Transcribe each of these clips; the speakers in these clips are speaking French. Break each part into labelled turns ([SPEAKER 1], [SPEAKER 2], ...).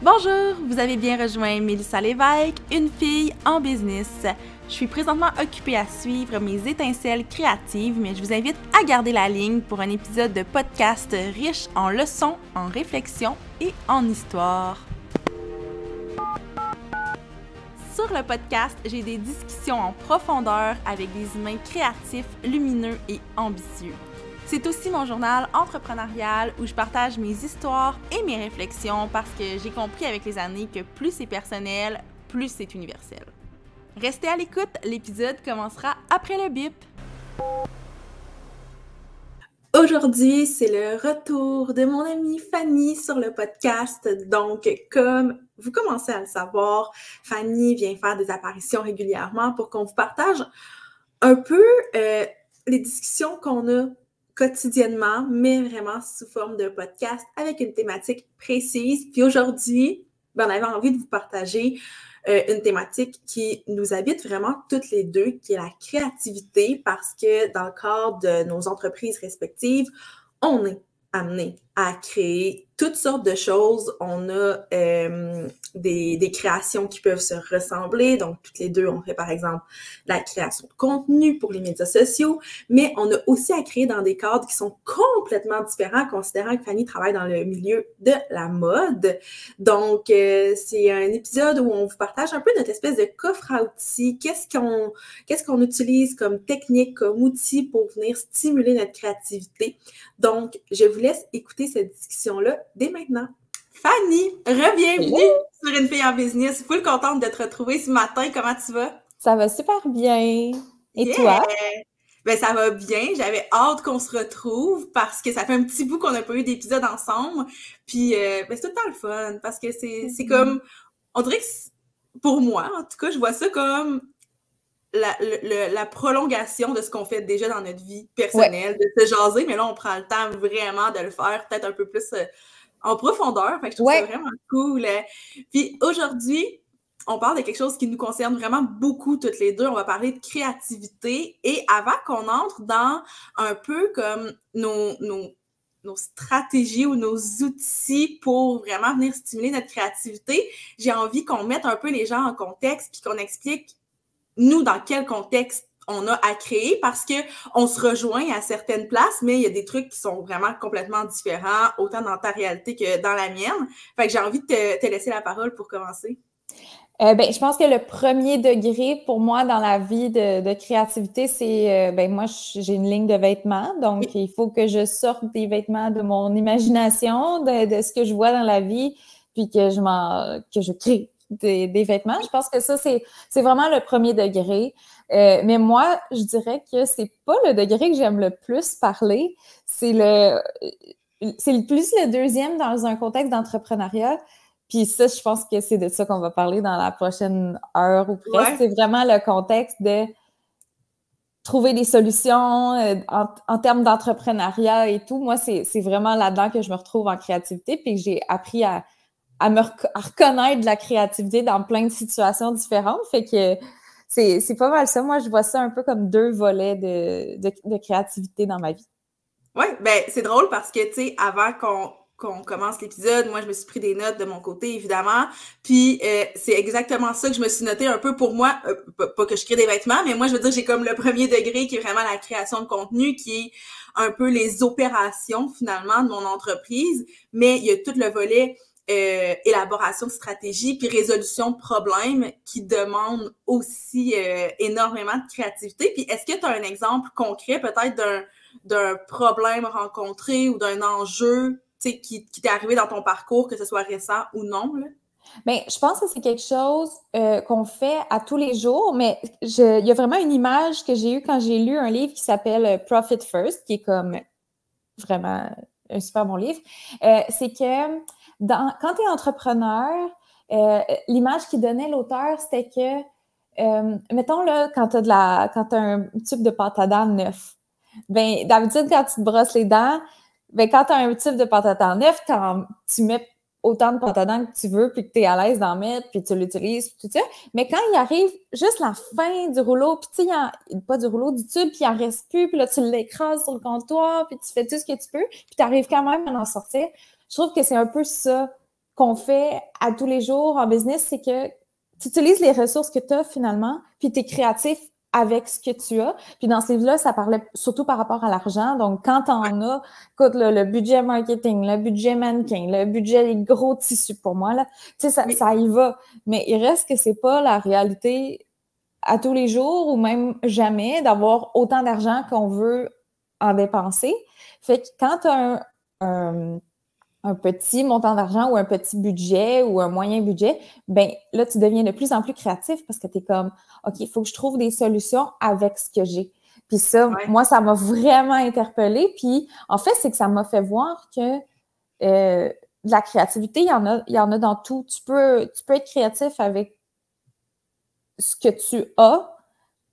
[SPEAKER 1] Bonjour, vous avez bien rejoint Mélissa Lévesque, une fille en business. Je suis présentement occupée à suivre mes étincelles créatives, mais je vous invite à garder la ligne pour un épisode de podcast riche en leçons, en réflexions et en histoire. Sur le podcast, j'ai des discussions en profondeur avec des humains créatifs, lumineux et ambitieux. C'est aussi mon journal entrepreneurial où je partage mes histoires et mes réflexions parce que j'ai compris avec les années que plus c'est personnel, plus c'est universel. Restez à l'écoute, l'épisode commencera après le bip. Aujourd'hui, c'est le retour de mon amie Fanny sur le podcast. Donc, comme vous commencez à le savoir, Fanny vient faire des apparitions régulièrement pour qu'on vous partage un peu les discussions qu'on a quotidiennement, mais vraiment sous forme de podcast avec une thématique précise. Puis aujourd'hui, on avait envie de vous partager une thématique qui nous habite vraiment toutes les deux, qui est la créativité, parce que dans le cadre de nos entreprises respectives, on est amené à créer toutes sortes de choses. On a des créations qui peuvent se ressembler. Donc, toutes les deux, on fait par exemple la création de contenu pour les médias sociaux, mais on a aussi à créer dans des cadres qui sont complètement différents, considérant que Fanny travaille dans le milieu de la mode. Donc, c'est un épisode où on vous partage un peu notre espèce de coffre à outils. Qu'est-ce qu'on utilise comme technique, comme outil pour venir stimuler notre créativité. Donc, je vous laisse écouter cette discussion-là dès maintenant. Fanny, re-bienvenue sur Une fille en business. Full contente de te retrouver ce matin. Comment tu vas?
[SPEAKER 2] Ça va super bien. Et toi?
[SPEAKER 1] Ben, ça va bien. J'avais hâte qu'on se retrouve parce que ça fait un petit bout qu'on n'a pas eu d'épisode ensemble. Puis, ben, c'est tout le temps le fun parce que c'est comme... On dirait que, pour moi, en tout cas, je vois ça comme la prolongation de ce qu'on fait déjà dans notre vie personnelle, de se jaser, mais là, on prend le temps vraiment de le faire peut-être un peu plus en profondeur. Fait que je trouve ça vraiment cool. Puis aujourd'hui, on parle de quelque chose qui nous concerne vraiment beaucoup toutes les deux. On va parler de créativité. Et avant qu'on entre dans un peu comme nos stratégies ou nos outils pour vraiment venir stimuler notre créativité, j'ai envie qu'on mette un peu les gens en contexte puis qu'on explique nous, dans quel contexte on a à créer, parce que on se rejoint à certaines places, mais il y a des trucs qui sont vraiment complètement différents, autant dans ta réalité que dans la mienne. Fait que j'ai envie de te laisser la parole pour commencer.
[SPEAKER 2] Je pense que le premier degré pour moi dans la vie de créativité, c'est, moi, j'ai une ligne de vêtements, donc il faut que je sorte des vêtements de mon imagination, de ce que je vois dans la vie, puis que je crée des vêtements. Je pense que ça, c'est vraiment le premier degré. Mais moi, je dirais que c'est pas le degré que j'aime le plus parler. C'est plus le deuxième dans un contexte d'entrepreneuriat. Puis ça, je pense que c'est de ça qu'on va parler dans la prochaine heure ou presque. Ouais. C'est vraiment le contexte de trouver des solutions en termes d'entrepreneuriat et tout. Moi, c'est vraiment là-dedans que je me retrouve en créativité, puis que j'ai appris à reconnaître de la créativité dans plein de situations différentes. Fait que c'est pas mal ça. Moi, je vois ça un peu comme deux volets de créativité dans ma vie.
[SPEAKER 1] Oui, ben c'est drôle parce que, tu sais, avant qu'on commence l'épisode, moi, je me suis pris des notes de mon côté, évidemment. Puis, c'est exactement ça que je me suis noté un peu pour moi. Pas que je crée des vêtements, mais moi, je veux dire, j'ai comme le premier degré qui est vraiment la création de contenu, qui est un peu les opérations, finalement, de mon entreprise. Mais il y a tout le volet élaboration de stratégie puis résolution de problèmes qui demande aussi énormément de créativité. Puis, est-ce que tu as un exemple concret, peut-être, d'un problème rencontré ou d'un enjeu qui t'est arrivé dans ton parcours, que ce soit récent ou non? Là?
[SPEAKER 2] Bien, je pense que c'est quelque chose qu'on fait à tous les jours, mais il y a vraiment une image que j'ai eue quand j'ai lu un livre qui s'appelle Profit First, qui est comme vraiment un super bon livre. C'est que quand tu es entrepreneur, l'image qu'il donnait l'auteur, c'était que, mettons là, quand tu as un tube de pâte à dents neuf, ben d'habitude, quand tu te brosses les dents, ben quand tu as un tube de pâte à dents neuf, tu mets autant de pâte à dents que tu veux, puis que tu es à l'aise d'en mettre, puis tu l'utilises, puis tout ça. Mais quand il arrive juste la fin du rouleau, puis tu sais, pas du rouleau, du tube, puis il en reste plus, puis là, tu l'écrases sur le comptoir, puis tu fais tout ce que tu peux, puis tu arrives quand même à en sortir. Je trouve que c'est un peu ça qu'on fait à tous les jours en business, c'est que tu utilises les ressources que tu as finalement, puis tu es créatif avec ce que tu as. Puis dans ce livre-là, ça parlait surtout par rapport à l'argent. Donc, quand tu en as, écoute, le budget marketing, le budget mannequin, le budget des gros tissus pour moi, là, tu sais, ça y va. Mais il reste que c'est pas la réalité à tous les jours ou même jamais d'avoir autant d'argent qu'on veut en dépenser. Fait que quand tu as un petit montant d'argent ou un petit budget ou un moyen budget, ben là, tu deviens de plus en plus créatif parce que tu es comme, OK, il faut que je trouve des solutions avec ce que j'ai. Puis ça, moi, ça m'a vraiment interpellée. Puis en fait, c'est que ça m'a fait voir que de la créativité, il y en a dans tout. Tu peux être créatif avec ce que tu as,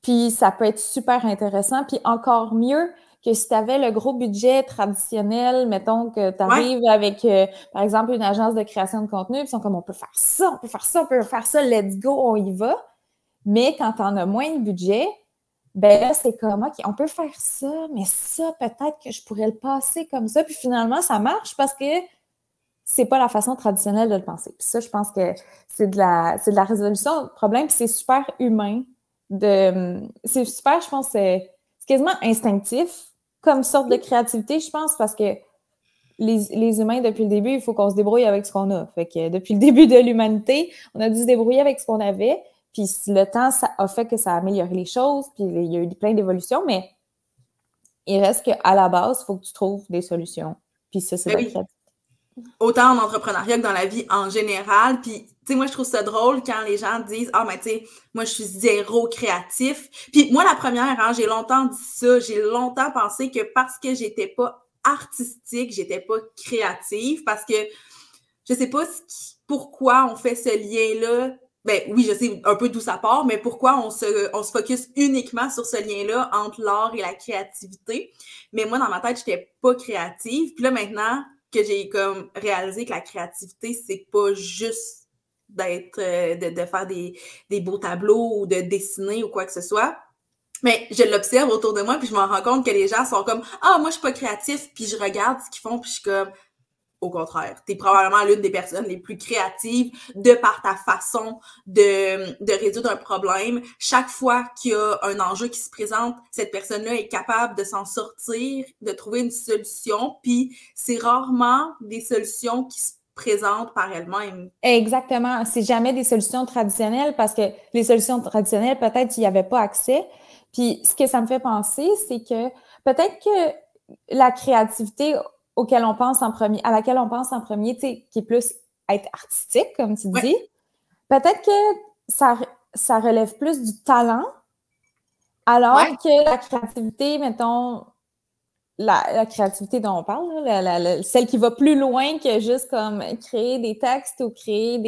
[SPEAKER 2] puis ça peut être super intéressant. Puis encore mieux que si tu avais le gros budget traditionnel, mettons que tu arrives avec, par exemple, une agence de création de contenu, puis ils sont comme, on peut faire ça, on peut faire ça, on peut faire ça, let's go, on y va. Mais quand tu en as moins de budget, ben là, c'est comme, OK, on peut faire ça, mais ça, peut-être que je pourrais le passer comme ça. Puis finalement, ça marche parce que c'est pas la façon traditionnelle de le penser. Puis ça, je pense que c'est de la résolution de problème, puis c'est super humain. C'est super, je pense, c'est quasiment instinctif comme sorte de créativité, je pense, parce que les humains, depuis le début, il faut qu'on se débrouille avec ce qu'on a. Fait que depuis le début de l'humanité, on a dû se débrouiller avec ce qu'on avait, puis le temps, ça a fait que ça a amélioré les choses, puis il y a eu plein d'évolutions, mais il reste qu'à la base, il faut que tu trouves des solutions. Puis ça, c'est de la créativité.
[SPEAKER 1] Autant en entrepreneuriat que dans la vie en général. Puis, tu sais, moi, je trouve ça drôle quand les gens disent « Ah, mais tu sais, moi, je suis zéro créatif. » Puis moi, la première, hein, j'ai longtemps dit ça. J'ai longtemps pensé que parce que j'étais pas artistique, j'étais pas créative. Parce que je sais pas pourquoi on fait ce lien-là. Ben oui, je sais un peu d'où ça part, mais pourquoi on se focus uniquement sur ce lien-là entre l'art et la créativité. Mais moi, dans ma tête, j'étais pas créative. Puis là, maintenant que j'ai comme réalisé que la créativité, c'est pas juste d'être de faire des beaux tableaux ou de dessiner ou quoi que ce soit. Mais je l'observe autour de moi, puis je me rends compte que les gens sont comme « Ah, moi, je suis pas créatif », puis je regarde ce qu'ils font, puis je suis comme au contraire, tu es probablement l'une des personnes les plus créatives de par ta façon de résoudre un problème. Chaque fois qu'il y a un enjeu qui se présente, cette personne-là est capable de s'en sortir, de trouver une solution, puis c'est rarement des solutions qui se présentent par elles-mêmes.
[SPEAKER 2] Exactement. C'est jamais des solutions traditionnelles parce que les solutions traditionnelles, peut-être il n'y avait pas accès. Puis ce que ça me fait penser, c'est que peut-être que la créativité à laquelle on pense en premier, tu sais, qui est plus être artistique, comme tu dis, peut-être que ça relève plus du talent, alors que la créativité, mettons, la créativité dont on parle, là, celle qui va plus loin que juste comme créer des textes ou créer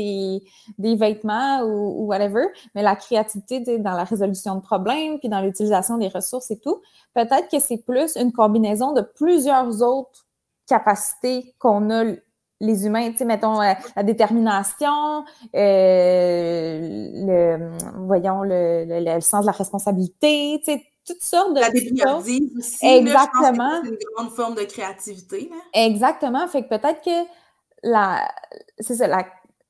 [SPEAKER 2] des vêtements ou whatever, mais la créativité dans la résolution de problèmes, puis dans l'utilisation des ressources et tout, peut-être que c'est plus une combinaison de plusieurs autres capacités qu'on a les humains, tu sais, mettons la détermination, le sens de la responsabilité, tu sais, toutes sortes de
[SPEAKER 1] la débrouillardise aussi.
[SPEAKER 2] Exactement.
[SPEAKER 1] Là, je pense que c'est une grande forme de créativité. Là.
[SPEAKER 2] Exactement. Fait que peut-être que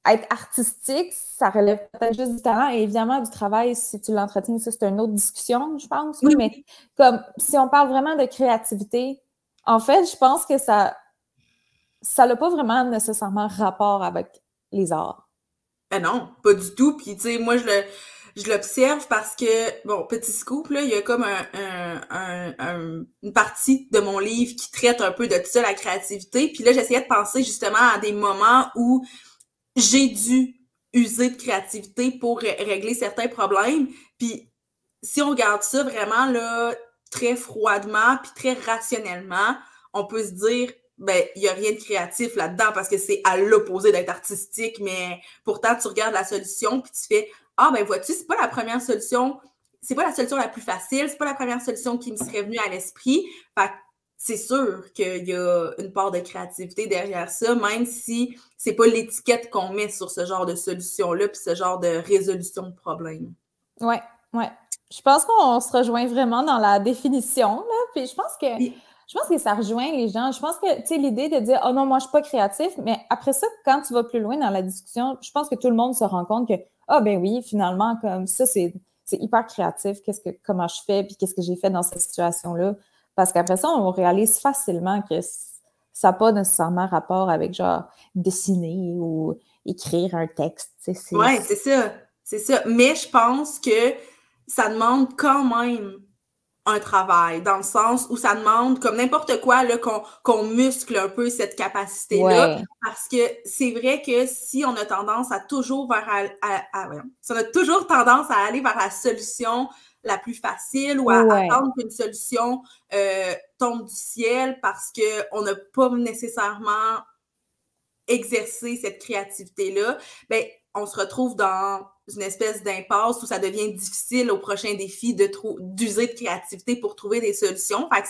[SPEAKER 2] être artistique, ça relève peut-être juste du talent et évidemment du travail, si tu l'entretiens, ça c'est une autre discussion, je pense. Oui. Mais comme si on parle vraiment de créativité, en fait, je pense que ça n'a pas vraiment nécessairement rapport avec les arts.
[SPEAKER 1] Ben non, pas du tout. Puis tu sais, moi je l'observe parce que, bon, petit scoop, là, il y a comme une partie de mon livre qui traite un peu de tout ça, la créativité. Puis là, j'essayais de penser justement à des moments où j'ai dû user de créativité pour régler certains problèmes. Puis si on regarde ça vraiment là très froidement puis très rationnellement, on peut se dire ben il y a rien de créatif là-dedans parce que c'est à l'opposé d'être artistique, mais pourtant tu regardes la solution puis tu fais ah ben vois-tu, c'est pas la première solution, c'est pas la solution la plus facile, c'est pas la première solution qui me serait venue à l'esprit. Fait que c'est sûr qu'il y a une part de créativité derrière ça, même si c'est pas l'étiquette qu'on met sur ce genre de solution-là puis ce genre de résolution de problème.
[SPEAKER 2] Ouais. Je pense qu'on se rejoint vraiment dans la définition, là. Puis je pense Je pense que ça rejoint les gens. Je pense que, tu sais, l'idée de dire, oh non, moi, je suis pas créatif, mais après ça, quand tu vas plus loin dans la discussion, je pense que tout le monde se rend compte que, ah, ben oui, finalement, comme ça, c'est hyper créatif. Comment je fais, puis qu'est-ce que j'ai fait dans cette situation-là. Parce qu'après ça, on réalise facilement que ça n'a pas nécessairement rapport avec, genre, dessiner ou écrire un texte.
[SPEAKER 1] Oui, c'est ça. C'est ça. Mais je pense que ça demande quand même un travail, dans le sens où ça demande, comme n'importe quoi, là, qu'on muscle un peu cette capacité-là, parce que c'est vrai que si on a tendance à toujours si on a toujours tendance à aller vers la solution la plus facile ou à attendre qu'une solution tombe du ciel parce qu'on n'a pas nécessairement exercé cette créativité-là, ben on se retrouve dans une espèce d'impasse où ça devient difficile au prochain défi d'user de créativité pour trouver des solutions. Fait que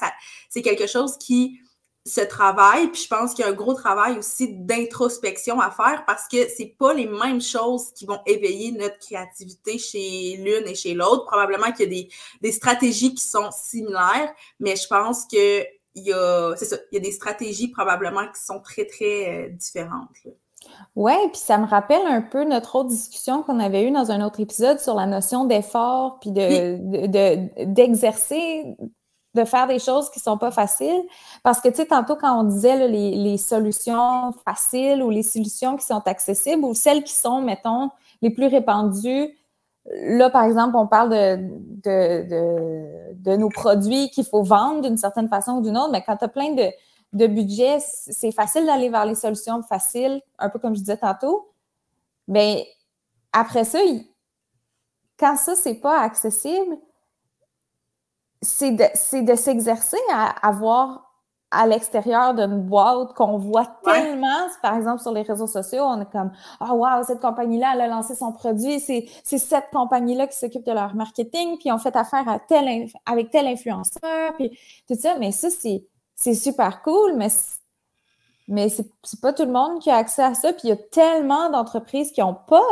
[SPEAKER 1] c'est quelque chose qui se travaille, puis je pense qu'il y a un gros travail aussi d'introspection à faire parce que c'est pas les mêmes choses qui vont éveiller notre créativité chez l'une et chez l'autre. Probablement qu'il y a des stratégies qui sont similaires, mais je pense que il y a des stratégies probablement qui sont très, très différentes.
[SPEAKER 2] Oui, puis ça me rappelle un peu notre autre discussion qu'on avait eue dans un autre épisode sur la notion d'effort, puis d'exercer, de faire des choses qui sont pas faciles. Parce que, tu sais, tantôt, quand on disait là, les solutions faciles ou les solutions qui sont accessibles ou celles qui sont, mettons, les plus répandues, là, par exemple, on parle de nos produits qu'il faut vendre d'une certaine façon ou d'une autre, mais quand tu as plein de budget, c'est facile d'aller vers les solutions faciles, un peu comme je disais tantôt. Mais après ça, quand ça, c'est pas accessible, c'est de s'exercer à voir à l'extérieur d'une boîte qu'on voit tellement, par exemple, sur les réseaux sociaux, on est comme « Ah, wow, cette compagnie-là, elle a lancé son produit, c'est cette compagnie-là qui s'occupe de leur marketing, puis ils ont fait affaire avec tel influenceur, puis tout ça. » Mais ça, c'est super cool, mais c'est pas tout le monde qui a accès à ça. Puis il y a tellement d'entreprises qui n'ont pas,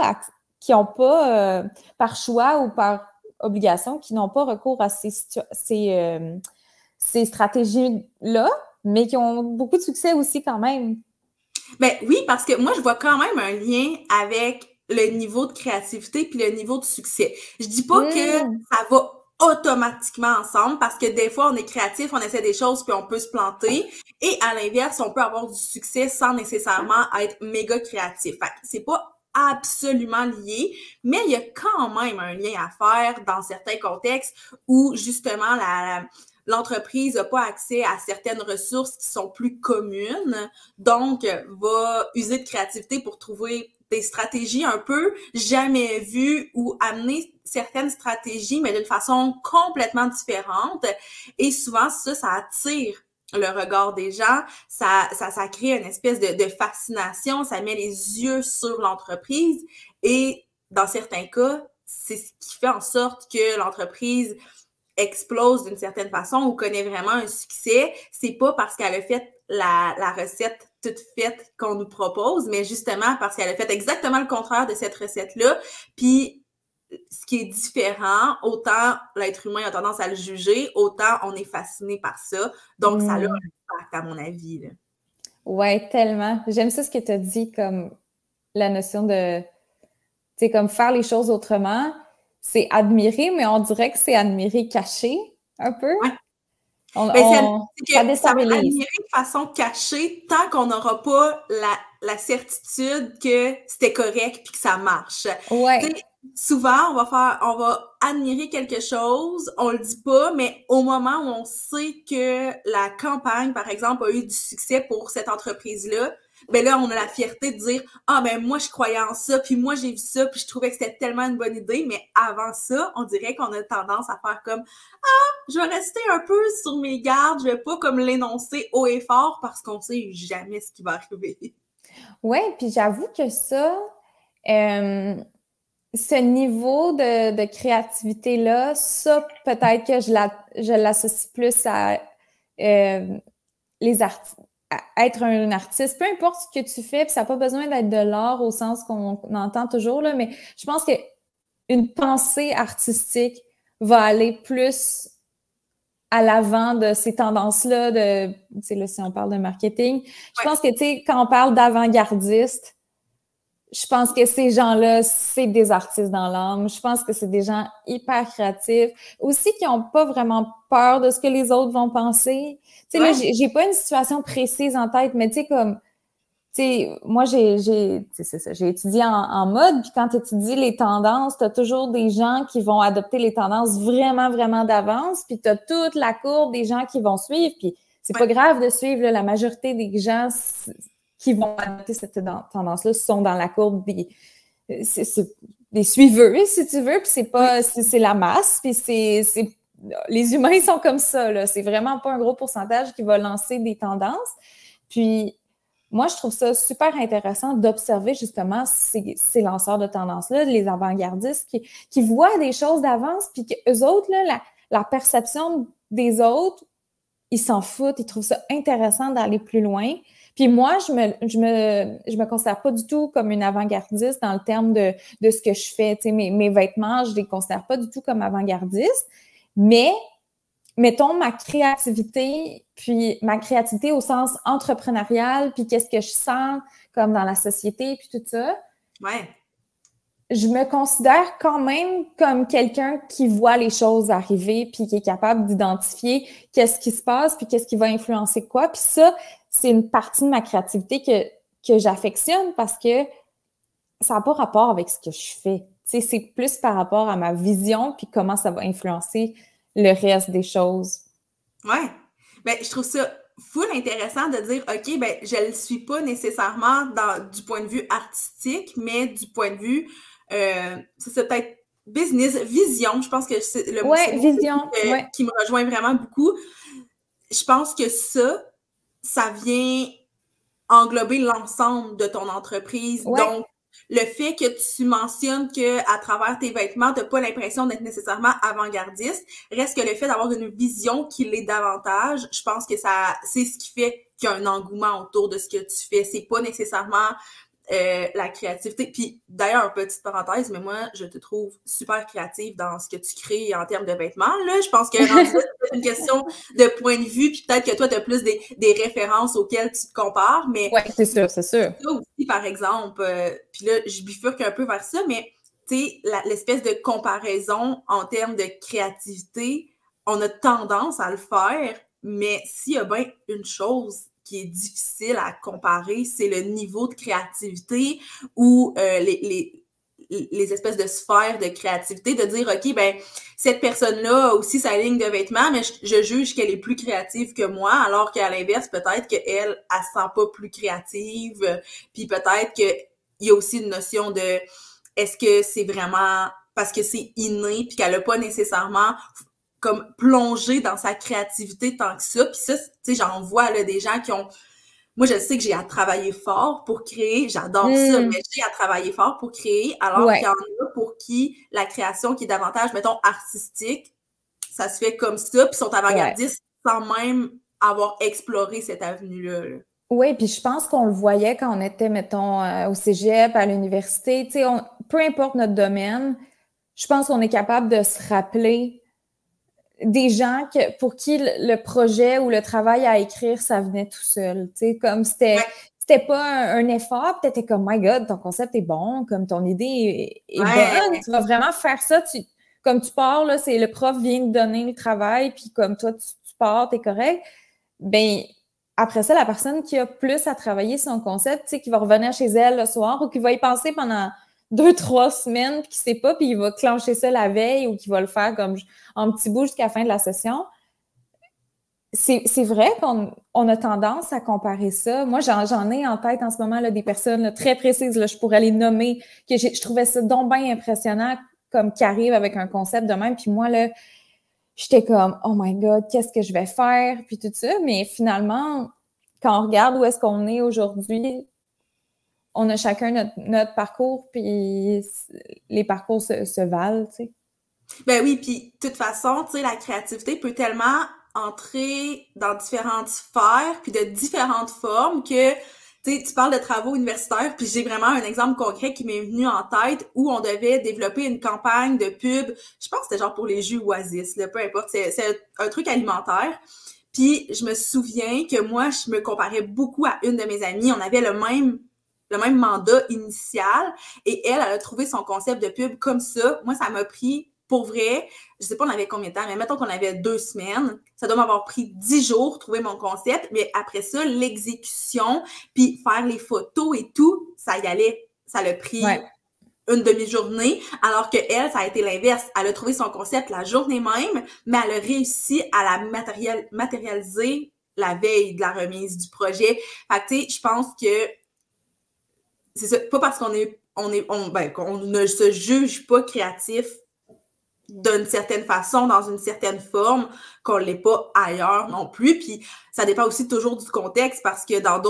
[SPEAKER 2] par choix ou par obligation, qui n'ont pas recours à ces stratégies-là, mais qui ont beaucoup de succès aussi quand même.
[SPEAKER 1] Ben oui, parce que moi, je vois quand même un lien avec le niveau de créativité puis le niveau de succès. Je dis pas que ça va automatiquement ensemble parce que des fois, on est créatif, on essaie des choses puis on peut se planter. Et à l'inverse, on peut avoir du succès sans nécessairement être méga créatif. Fait que c'est pas absolument lié, mais il y a quand même un lien à faire dans certains contextes où justement l'entreprise n'a pas accès à certaines ressources qui sont plus communes, donc va user de créativité pour trouver des stratégies un peu jamais vues ou amener certaines stratégies, mais d'une façon complètement différente. Et souvent, ça attire le regard des gens, ça crée une espèce de fascination, ça met les yeux sur l'entreprise et dans certains cas, c'est ce qui fait en sorte que l'entreprise explose d'une certaine façon ou connaît vraiment un succès. C'est pas parce qu'elle a fait la recette toute faite qu'on nous propose, mais justement parce qu'elle a fait exactement le contraire de cette recette-là. Puis, ce qui est différent, autant l'être humain a tendance à le juger, autant on est fasciné par ça. Donc, ça a un impact, à mon avis.
[SPEAKER 2] Oui, tellement. J'aime ça ce que tu as dit, comme la notion de, tu sais, comme faire les choses autrement. C'est admirer, mais on dirait que c'est admirer caché, un peu.
[SPEAKER 1] Ouais. Ça va admirer de façon cachée tant qu'on n'aura pas la certitude que c'était correct puis que ça marche.
[SPEAKER 2] Ouais.
[SPEAKER 1] Souvent, on va admirer quelque chose, on le dit pas, mais au moment où on sait que la campagne, par exemple, a eu du succès pour cette entreprise-là, ben là, on a la fierté de dire « Ah, ben moi, je croyais en ça, puis moi, j'ai vu ça, puis je trouvais que c'était tellement une bonne idée. » Mais avant ça, on dirait qu'on a tendance à faire comme « Ah, je vais rester un peu sur mes gardes, je vais pas comme l'énoncer haut et fort parce qu'on sait jamais ce qui va arriver. »
[SPEAKER 2] Oui, puis j'avoue que ça, ce niveau de créativité-là, ça, peut-être que je l'associe plus à être un artiste, peu importe ce que tu fais, puis ça n'a pas besoin d'être de l'art au sens qu'on entend toujours, là, mais je pense qu'une pensée artistique va aller plus à l'avant de ces tendances-là, tu sais, là, si on parle de marketing. Je pense que, tu sais, quand on parle d'avant-gardistes, je pense que ces gens-là, c'est des artistes dans l'âme. Je pense que c'est des gens hyper créatifs. Aussi, qui n'ont pas vraiment peur de ce que les autres vont penser. Tu sais, là, j'ai pas une situation précise en tête, mais tu sais, comme, tu sais, moi, c'est ça, j'ai étudié en mode, puis quand tu étudies les tendances, tu as toujours des gens qui vont adopter les tendances vraiment, vraiment d'avance, puis tu as toute la courbe des gens qui vont suivre, puis c'est pas grave de suivre, là, la majorité des gens qui vont adopter cette tendance-là sont dans la courbe des suiveurs, si tu veux, puis c'est pas, c'est la masse, puis les humains sont comme ça, là. C'est vraiment pas un gros pourcentage qui va lancer des tendances. Puis, moi, je trouve ça super intéressant d'observer justement ces lanceurs de tendance-là, les avant-gardistes qui voient des choses d'avance, puis qu'eux autres, là, la perception des autres, ils s'en foutent, ils trouvent ça intéressant d'aller plus loin. Puis moi, je me considère pas du tout comme une avant-gardiste dans le terme de ce que je fais. Tu sais, mes vêtements, je les considère pas du tout comme avant-gardistes, mais mettons ma créativité au sens entrepreneurial, puis qu'est-ce que je sens comme dans la société, puis tout ça.
[SPEAKER 1] Ouais.
[SPEAKER 2] Je me considère quand même comme quelqu'un qui voit les choses arriver, puis qui est capable d'identifier qu'est-ce qui se passe, puis qu'est-ce qui va influencer quoi. Puis ça, c'est une partie de ma créativité que j'affectionne parce que ça n'a pas rapport avec ce que je fais. Tu sais, c'est plus par rapport à ma vision, puis comment ça va influencer le reste des choses.
[SPEAKER 1] Ouais. Ben, je trouve ça full intéressant de dire, OK, ben, je le suis pas nécessairement du point de vue artistique, mais du point de vue, c'est peut-être business, vision. Je pense que c'est le mot
[SPEAKER 2] vision,
[SPEAKER 1] qui me rejoint vraiment beaucoup. Je pense que ça vient englober l'ensemble de ton entreprise.
[SPEAKER 2] Ouais.
[SPEAKER 1] Donc, le fait que tu mentionnes que à travers tes vêtements, tu n'as pas l'impression d'être nécessairement avant-gardiste, reste que le fait d'avoir une vision qui l'est davantage, je pense que c'est ce qui fait qu'il y a un engouement autour de ce que tu fais. C'est pas nécessairement la créativité. Puis d'ailleurs, petite parenthèse, mais moi, je te trouve super créative dans ce que tu crées en termes de vêtements. Là, je pense que c'est une question de point de vue, puis peut-être que toi, tu as plus des références auxquelles tu te compares, mais
[SPEAKER 2] ouais, c'est sûr.
[SPEAKER 1] Ça aussi, par exemple, puis là, je bifurque un peu vers ça, mais tu sais, l'espèce de comparaison en termes de créativité, on a tendance à le faire, mais s'il y a bien une chose qui est difficile à comparer, c'est le niveau de créativité ou les espèces de sphères de créativité, de dire, OK, ben cette personne-là a aussi sa ligne de vêtements, mais je juge qu'elle est plus créative que moi, alors qu'à l'inverse, peut-être qu'elle, elle se sent pas plus créative, puis peut-être qu'il y a aussi une notion de est-ce que c'est vraiment parce que c'est inné, puis qu'elle a pas nécessairement comme plongé dans sa créativité tant que ça, puis ça, tu sais, j'en vois là, des gens qui ont moi, je sais que j'ai à travailler fort pour créer. J'adore ça, mais j'ai à travailler fort pour créer, alors qu'il y en a pour qui la création qui est davantage, mettons, artistique, ça se fait comme ça, puis sont avant-gardistes sans même avoir exploré cette avenue-là. Là.
[SPEAKER 2] Oui, puis je pense qu'on le voyait quand on était, mettons, au cégep, à l'université. Tu sais, peu importe notre domaine, je pense qu'on est capable de se rappeler des gens pour qui le projet ou le travail à écrire, ça venait tout seul. Tu sais, comme c'était pas un effort, peut-être t'es comme, my God, ton concept est bon, comme ton idée est bonne, tu vas vraiment faire ça. Comme tu pars, là, c'est le prof vient te donner le travail, puis comme toi, tu pars, t'es correct. Ben, après ça, la personne qui a plus à travailler son concept, tu sais, qui va revenir chez elle le soir ou qui va y penser pendant 2-3 semaines, puis qui sait pas, puis il va clencher ça la veille ou qui va le faire comme en petit bout jusqu'à la fin de la session. C'est vrai qu'on a tendance à comparer ça. Moi, j'en ai en tête en ce moment là, des personnes là, très précises, là, je pourrais les nommer, que je trouvais ça donc bien impressionnant, comme qui arrivent avec un concept de même, puis moi, là, j'étais comme, oh my God, qu'est-ce que je vais faire, puis tout ça. Mais finalement, quand on regarde où est-ce qu'on est aujourd'hui, on a chacun notre parcours, puis les parcours se valent, tu sais.
[SPEAKER 1] Ben oui, puis de toute façon, tu sais, la créativité peut tellement entrer dans différentes sphères, puis de différentes formes que tu sais, tu parles de travaux universitaires, puis j'ai vraiment un exemple concret qui m'est venu en tête où on devait développer une campagne de pub. Je pense que c'était genre pour les jus Oasis, là, peu importe, c'est un truc alimentaire. Puis je me souviens que moi, je me comparais beaucoup à une de mes amies. On avait le même mandat initial et elle a trouvé son concept de pub comme ça. Moi, ça m'a pris, pour vrai, je sais pas on avait combien de temps, mais mettons qu'on avait 2 semaines. Ça doit m'avoir pris 10 jours trouver mon concept, mais après ça, l'exécution, puis faire les photos et tout, ça y allait. Ça l'a pris une demi-journée, alors que elle, ça a été l'inverse. Elle a trouvé son concept la journée même, mais elle a réussi à la matérialiser la veille de la remise du projet. Fait que, tu sais, je pense que c'est ça, pas parce qu'on ne se juge pas créatif d'une certaine façon, dans une certaine forme, qu'on l'est pas ailleurs non plus. Puis ça dépend aussi toujours du contexte, parce que dans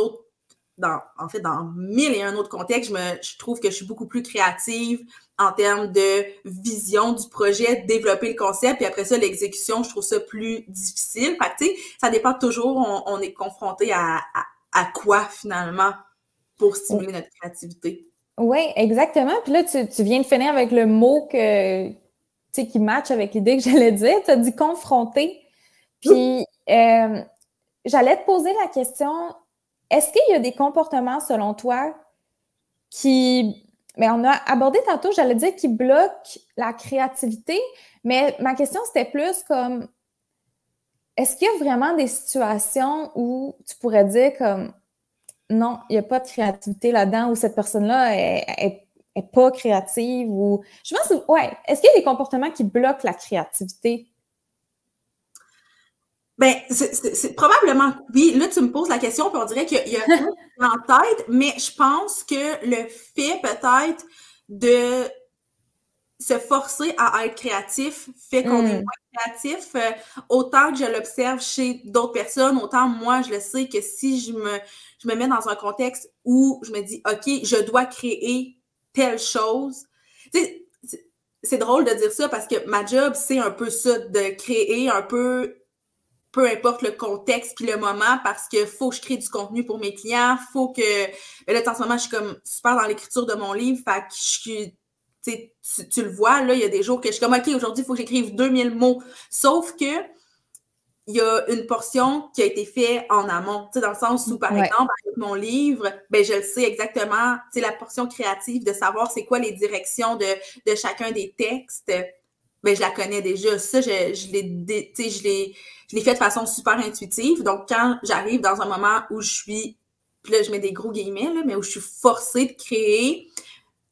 [SPEAKER 1] 1001 autres contextes, je trouve que je suis beaucoup plus créative en termes de vision du projet, développer le concept, puis après ça, l'exécution, je trouve ça plus difficile. Fait que, tu sais, ça dépend toujours, on est confronté à quoi, finalement, pour stimuler notre créativité.
[SPEAKER 2] Oui, exactement. Puis là, tu viens de finir avec le mot qui match avec l'idée que j'allais dire. Tu as dit confronter. Puis, j'allais te poser la question, est-ce qu'il y a des comportements, selon toi, mais on a abordé tantôt, j'allais dire, qui bloquent la créativité, mais ma question, c'était plus comme, est-ce qu'il y a vraiment des situations où tu pourrais dire comme, non, il n'y a pas de créativité là-dedans, où cette personne-là est pas créative, ou... Je pense, est-ce qu'il y a des comportements qui bloquent la créativité?
[SPEAKER 1] Ben, c'est probablement oui. Là, tu me poses la question, puis on dirait qu'il y a en tête, mais je pense que le fait peut-être de se forcer à être créatif fait qu'on est moins créatif. Autant que je l'observe chez d'autres personnes, autant moi, je le sais que si je me mets dans un contexte où je me dis, OK, je dois créer telle chose. Tu sais, c'est drôle de dire ça parce que ma job, c'est un peu ça, de créer un peu importe le contexte puis le moment, parce que faut que je crée du contenu pour mes clients, faut que... Mais là, en ce moment, je suis comme super dans l'écriture de mon livre, fait que je suis... Tu le vois, là, il y a des jours que je suis comme, OK, aujourd'hui, il faut que j'écrive 2000 mots. Sauf que il y a une portion qui a été faite en amont, tu sais, dans le sens où, par exemple, avec mon livre, ben je le sais exactement, tu sais, la portion créative de savoir c'est quoi les directions de chacun des textes, ben je la connais déjà. Ça, je l'ai fait de façon super intuitive. Donc, quand j'arrive dans un moment où je suis, puis là, je mets des gros guillemets, là, mais où je suis forcée de créer,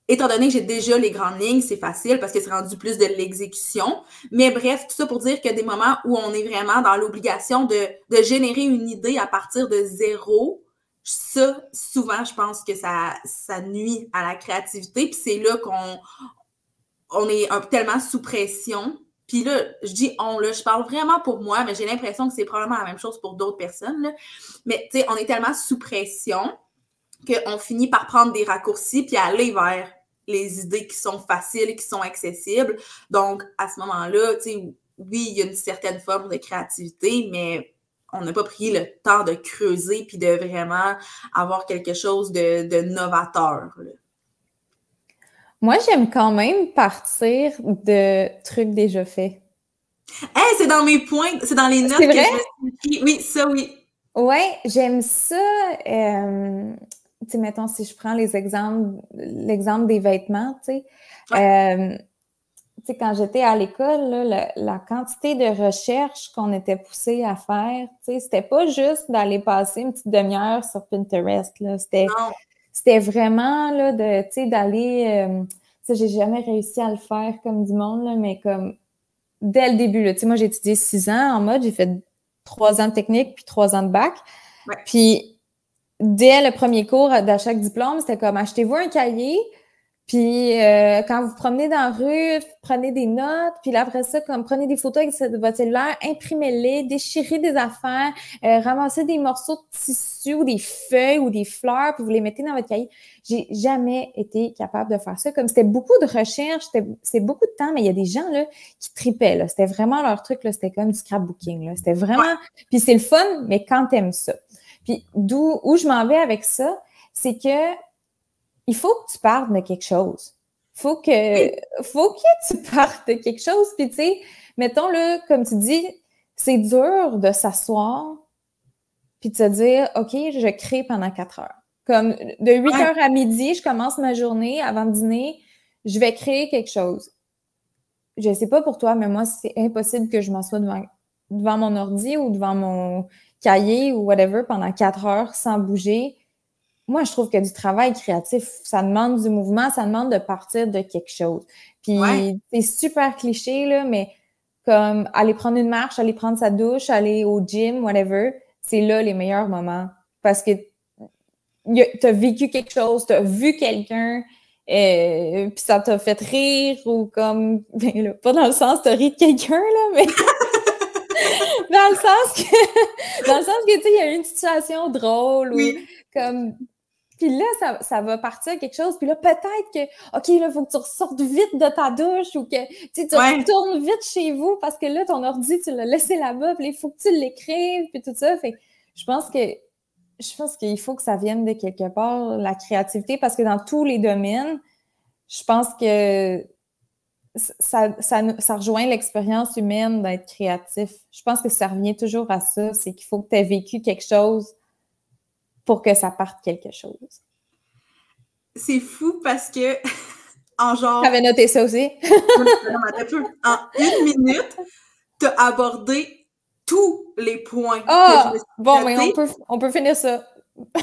[SPEAKER 1] étant donné que j'ai déjà les grandes lignes, c'est facile parce que c'est rendu plus de l'exécution. Mais bref, tout ça pour dire qu'il y a des moments où on est vraiment dans l'obligation de générer une idée à partir de zéro. Ça, souvent, je pense que ça nuit à la créativité. Puis c'est là qu'on est tellement sous pression. Puis là, je dis on, là, je parle vraiment pour moi, mais j'ai l'impression que c'est probablement la même chose pour d'autres personnes, là. Mais tu sais, on est tellement sous pression qu'on finit par prendre des raccourcis puis aller vers les idées qui sont faciles, qui sont accessibles. Donc, à ce moment-là, tu sais, oui, il y a une certaine forme de créativité, mais on n'a pas pris le temps de creuser puis de vraiment avoir quelque chose de novateur, là.
[SPEAKER 2] Moi, j'aime quand même partir de trucs déjà faits.
[SPEAKER 1] Hey, c'est dans mes points, c'est dans les notes que je me suis écrit. Oui, ça, oui.
[SPEAKER 2] Oui, j'aime ça. Tu sais, mettons, si je prends l'exemple des vêtements, tu sais, quand j'étais à l'école, là, la quantité de recherches qu'on était poussé à faire, tu sais, c'était pas juste d'aller passer une petite demi-heure sur Pinterest, là. C'était vraiment, là, tu sais, d'aller... ça, j'ai jamais réussi à le faire comme du monde, là, mais comme dès le début, là. Tu sais, moi, j'ai étudié 6 ans en mode, j'ai fait 3 ans de technique puis 3 ans de bac.
[SPEAKER 1] Ouais.
[SPEAKER 2] Puis, dès le premier cours de chaque diplôme, c'était comme achetez-vous un cahier, puis quand vous promenez dans la rue, prenez des notes, puis là, après ça, comme prenez des photos avec votre cellulaire, imprimez-les, déchirez des affaires, ramassez des morceaux de tissu ou des feuilles ou des fleurs, puis vous les mettez dans votre cahier. J'ai jamais été capable de faire ça. Comme c'était beaucoup de recherche, c'est beaucoup de temps, mais il y a des gens là qui tripaient, là. C'était vraiment leur truc, là. C'était comme du scrapbooking, là. C'était vraiment... Puis c'est le fun, mais quand t'aimes ça. Puis où je m'en vais avec ça, c'est que il faut que tu partes de quelque chose. Faut que tu partes de quelque chose. Puis, tu sais, mettons, là, comme tu dis, c'est dur de s'asseoir puis de se dire, OK, je crée pendant 4 heures. Comme de 8 heures à midi, je commence ma journée avant de dîner, je vais créer quelque chose. Je sais pas pour toi, mais moi, c'est impossible que je m'assoie devant mon ordi ou devant mon cahier ou whatever pendant 4 heures sans bouger. Moi, je trouve que du travail créatif, ça demande du mouvement, ça demande de partir de quelque chose. Puis, c'est super cliché, là, mais comme aller prendre une marche, aller prendre sa douche, aller au gym, whatever, c'est là les meilleurs moments. Parce que t'as vécu quelque chose, t'as vu quelqu'un, puis ça t'a fait rire ou comme, ben là, pas dans le sens t'as ri de quelqu'un, là, mais dans le sens que, tu sais, il y a eu une situation drôle ou comme, puis là, ça va partir quelque chose, puis là, peut-être que, OK, là, il faut que tu ressortes vite de ta douche ou que, tu retournes vite chez vous parce que là, ton ordi, tu l'as laissé là-bas, puis il faut que tu l'écrives, puis tout ça, fait je pense qu'il faut que ça vienne de quelque part, la créativité, parce que dans tous les domaines, je pense que ça rejoint l'expérience humaine d'être créatif. Je pense que ça revient toujours à ça, c'est qu'il faut que tu aies vécu quelque chose pour que ça parte quelque chose.
[SPEAKER 1] C'est fou parce que, en genre...
[SPEAKER 2] T'avais noté ça aussi?
[SPEAKER 1] En 1 minute, t'as abordé tous les points que je me suis
[SPEAKER 2] bon, mais on peut finir ça.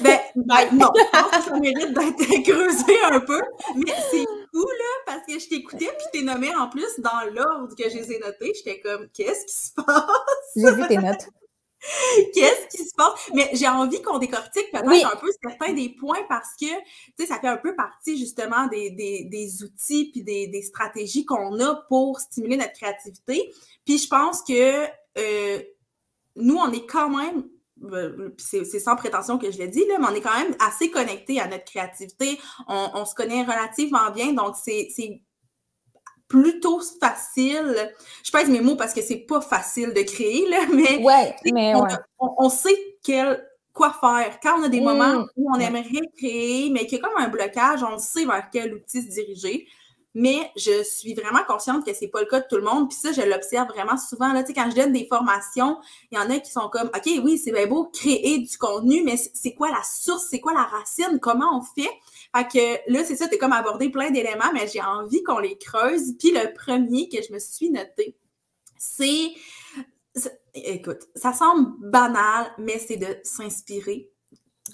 [SPEAKER 1] Ben, non, je pense que ça mérite d'être creusé un peu, mais c'est fou, là, parce que je t'écoutais, puis t'es nommé en plus dans l'ordre que je les ai notés. J'étais comme, qu'est-ce qui se passe?
[SPEAKER 2] J'ai vu tes notes.
[SPEAKER 1] Qu'est-ce qui se passe? Mais j'ai envie qu'on décortique peut-être un peu certains des points parce que, tu sais, ça fait un peu partie justement des outils puis des stratégies qu'on a pour stimuler notre créativité. Puis je pense que nous, on est quand même, c'est sans prétention que je le dis, là, mais on est quand même assez connectés à notre créativité. On se connaît relativement bien, donc c'est plutôt facile. Je pèse mes mots parce que c'est pas facile de créer, là, mais on sait quoi faire. Quand on a des moments où on aimerait créer, mais qu'il y a comme un blocage, on sait vers quel outil se diriger. Mais je suis vraiment consciente que c'est pas le cas de tout le monde. Puis ça, je l'observe vraiment souvent. Là, tu sais, quand je donne des formations, il y en a qui sont comme, OK, oui, c'est bien beau créer du contenu, mais c'est quoi la source? C'est quoi la racine? Comment on fait? Fait que là, c'est ça, t'es comme abordé plein d'éléments, mais j'ai envie qu'on les creuse. Puis le premier que je me suis noté, c'est écoute, ça semble banal, mais c'est de s'inspirer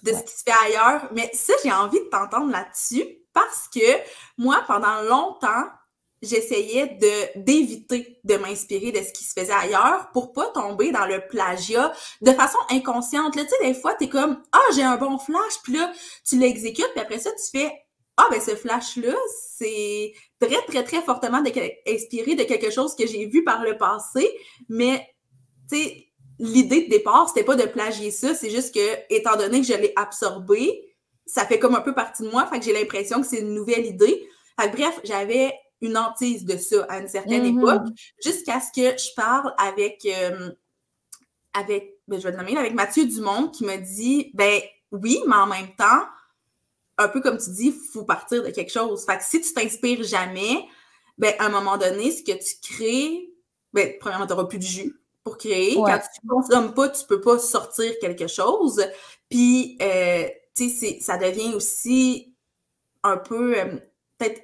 [SPEAKER 1] de ce qui se fait ailleurs. Mais ça, j'ai envie de t'entendre là-dessus parce que moi, pendant longtemps, j'essayais d'éviter de m'inspirer de ce qui se faisait ailleurs pour pas tomber dans le plagiat de façon inconsciente. Là, tu sais, des fois, t'es comme « Ah, j'ai un bon flash », puis là, tu l'exécutes, puis après ça, tu fais « Ah, ben ce flash-là, c'est très, très, très fortement inspiré de quelque chose que j'ai vu par le passé, mais tu sais, l'idée de départ, c'était pas de plagier ça, c'est juste que, étant donné que je l'ai absorbé, ça fait comme un peu partie de moi, fait que j'ai l'impression que c'est une nouvelle idée. Fait que bref, j'avais une hantise de ça à une certaine époque, jusqu'à ce que je parle avec je vais le nommer, avec Mathieu Dumont, qui m'a dit, ben oui, mais en même temps, un peu comme tu dis, il faut partir de quelque chose. Fait que si tu t'inspires jamais, ben à un moment donné, ce que tu crées, ben premièrement, tu n'auras plus de jus pour créer. Quand tu ne consommes pas, tu peux pas sortir quelque chose. Puis, tu sais, ça devient aussi un peu peut-être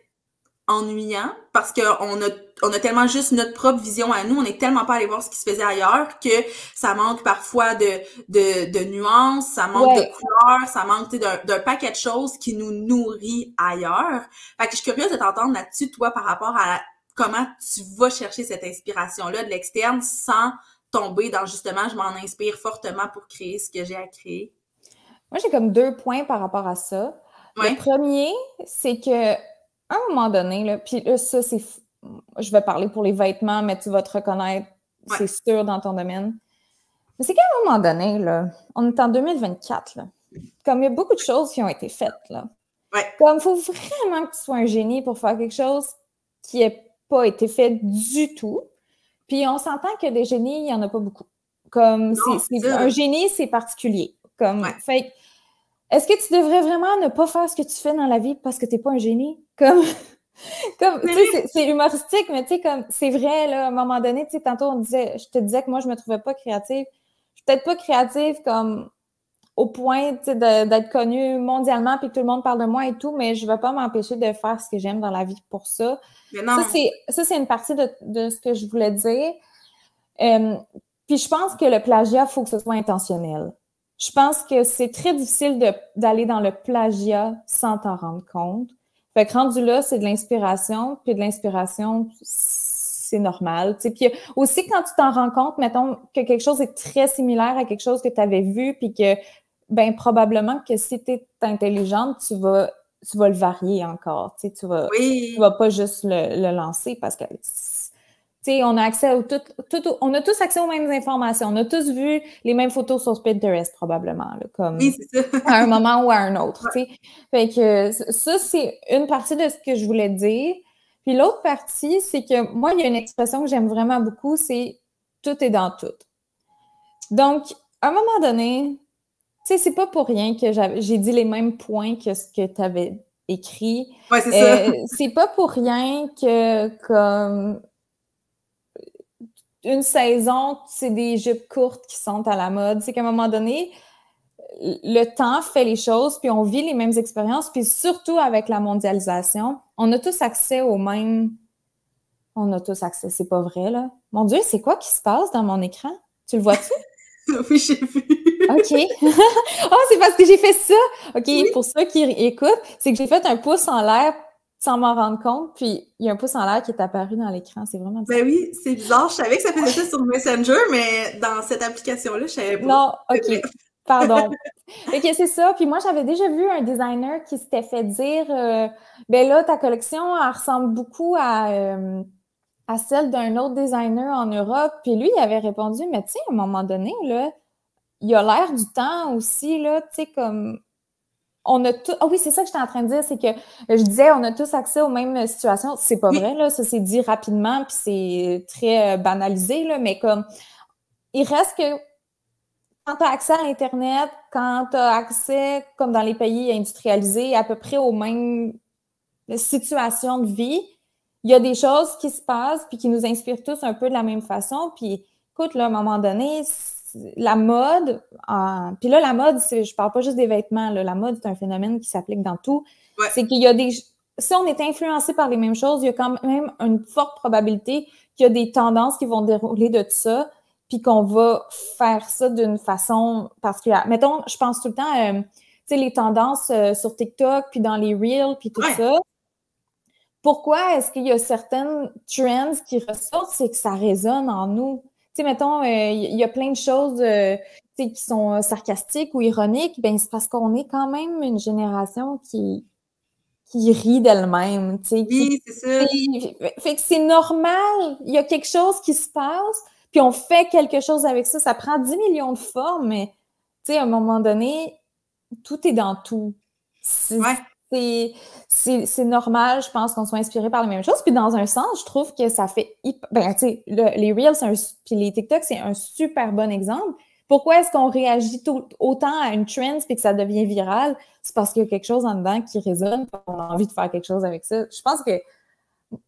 [SPEAKER 1] ennuyant parce qu'on a tellement juste notre propre vision à nous, on est tellement pas allé voir ce qui se faisait ailleurs que ça manque parfois de nuances, ça manque de couleurs, ça manque d'un paquet de choses qui nous nourrit ailleurs. Fait que je suis curieuse de t'entendre là-dessus, toi, par rapport à comment tu vas chercher cette inspiration-là de l'externe sans tomber dans justement, je m'en inspire fortement pour créer ce que j'ai à créer.
[SPEAKER 2] Moi, j'ai comme 2 points par rapport à ça. Le premier, c'est que à un moment donné, là, puis là, ça, c'est... Je vais parler pour les vêtements, mais tu vas te reconnaître, c'est sûr, dans ton domaine. Mais c'est qu'à un moment donné, là, on est en 2024, là. Comme il y a beaucoup de choses qui ont été faites, là. Comme il faut vraiment que tu sois un génie pour faire quelque chose qui n'ait pas été fait du tout. Puis on s'entend que des génies, il n'y en a pas beaucoup. Comme un génie, c'est particulier. Comme fait est-ce que tu devrais vraiment ne pas faire ce que tu fais dans la vie parce que t'es pas un génie? Comme tu sais, c'est humoristique, mais tu sais, comme, c'est vrai, là, à un moment donné, tu sais, tantôt, je te disais que moi, je me trouvais pas créative. Je suis peut-être pas créative comme au point, tu sais, d'être connue mondialement puis que tout le monde parle de moi et tout, mais je vais pas m'empêcher de faire ce que j'aime dans la vie pour ça.
[SPEAKER 1] Mais non.
[SPEAKER 2] Ça, c'est une partie de ce que je voulais dire. Puis je pense que le plagiat, il faut que ce soit intentionnel. Je pense que c'est très difficile d'aller dans le plagiat sans t'en rendre compte. Fait que rendu là, c'est de l'inspiration, puis de l'inspiration, c'est normal. Tu sais. Puis aussi, quand tu t'en rends compte, mettons, que quelque chose est très similaire à quelque chose que tu avais vu, puis que, ben probablement que si tu es intelligente, tu vas le varier encore. Tu sais, tu vas pas juste le lancer parce que t'sais, on a accès on a tous accès aux mêmes informations. On a tous vu les mêmes photos sur Pinterest, probablement, là, comme
[SPEAKER 1] oui, c'est ça.
[SPEAKER 2] à un moment ou à un autre. Ouais. Fait que ça, c'est une partie de ce que je voulais dire. Puis l'autre partie, c'est que moi, il y a une expression que j'aime vraiment beaucoup, c'est tout est dans tout. Donc, à un moment donné, tu sais, c'est pas pour rien que j'ai dit les mêmes points que ce que tu avais écrit.
[SPEAKER 1] Ouais, c'est ça.
[SPEAKER 2] C'est pas pour rien que comme une saison, c'est des jupes courtes qui sont à la mode. C'est qu'à un moment donné, le temps fait les choses, puis on vit les mêmes expériences, puis surtout avec la mondialisation, on a tous accès aux mêmes... On a tous accès, c'est pas vrai, là. Mon Dieu, c'est quoi qui se passe dans mon écran? Tu le vois-tu?
[SPEAKER 1] Oui, j'ai vu.
[SPEAKER 2] OK. Oh, c'est parce que j'ai fait ça! OK,
[SPEAKER 1] oui.
[SPEAKER 2] Pour ceux qui écoutent, c'est que j'ai fait un pouce en l'air sans m'en rendre compte, puis il y a un pouce en l'air qui est apparu dans l'écran. C'est vraiment bizarre.
[SPEAKER 1] Ben oui, c'est bizarre. Je savais que ça faisait ça sur Messenger, mais dans cette application-là, je savais pas.
[SPEAKER 2] Non, OK. Pardon. OK, c'est ça. Puis moi, j'avais déjà vu un designer qui s'était fait dire ben là, ta collection, elle ressemble beaucoup à celle d'un autre designer en Europe. Puis lui, il avait répondu, mais tu sais, à un moment donné, là, il y a l'air du temps aussi, là, tu sais, comme on a tout. Ah oui, c'est ça que j'étais en train de dire, c'est que je disais, on a tous accès aux mêmes situations. C'est pas vrai, là, ça s'est dit rapidement, puis c'est très banalisé, là, mais comme il reste que quand tu as accès à Internet, quand tu as accès, comme dans les pays industrialisés, à peu près aux mêmes situations de vie, il y a des choses qui se passent puis qui nous inspirent tous un peu de la même façon. Puis écoute, là, à un moment donné, la mode, puis là, la mode, je parle pas juste des vêtements, là, la mode, c'est un phénomène qui s'applique dans tout.
[SPEAKER 1] Ouais.
[SPEAKER 2] C'est qu'il y a des... Si on est influencé par les mêmes choses, il y a quand même une forte probabilité qu'il y a des tendances qui vont dérouler de tout ça, puis qu'on va faire ça d'une façon particulière. Mettons, je pense tout le temps, tu sais, les tendances sur TikTok, puis dans les Reels, puis tout ça. Pourquoi est-ce qu'il y a certaines trends qui ressortent? C'est que ça résonne en nous. Tu sais, mettons, il y a plein de choses qui sont sarcastiques ou ironiques. Ben, c'est parce qu'on est quand même une génération qui rit d'elle-même.
[SPEAKER 1] Oui, c'est ça.
[SPEAKER 2] Fait que c'est normal. Il y a quelque chose qui se passe, puis on fait quelque chose avec ça. Ça prend 10 millions de formes, mais tu sais, à un moment donné, tout est dans tout. C'est normal, je pense, qu'on soit inspiré par les mêmes choses. Puis dans un sens, je trouve que ça fait... Ben, tu sais, les Reels puis les TikTok, c'est un super bon exemple. Pourquoi est-ce qu'on réagit autant à une trend puis que ça devient viral? C'est parce qu'il y a quelque chose en dedans qui résonne, on a envie de faire quelque chose avec ça. Je pense que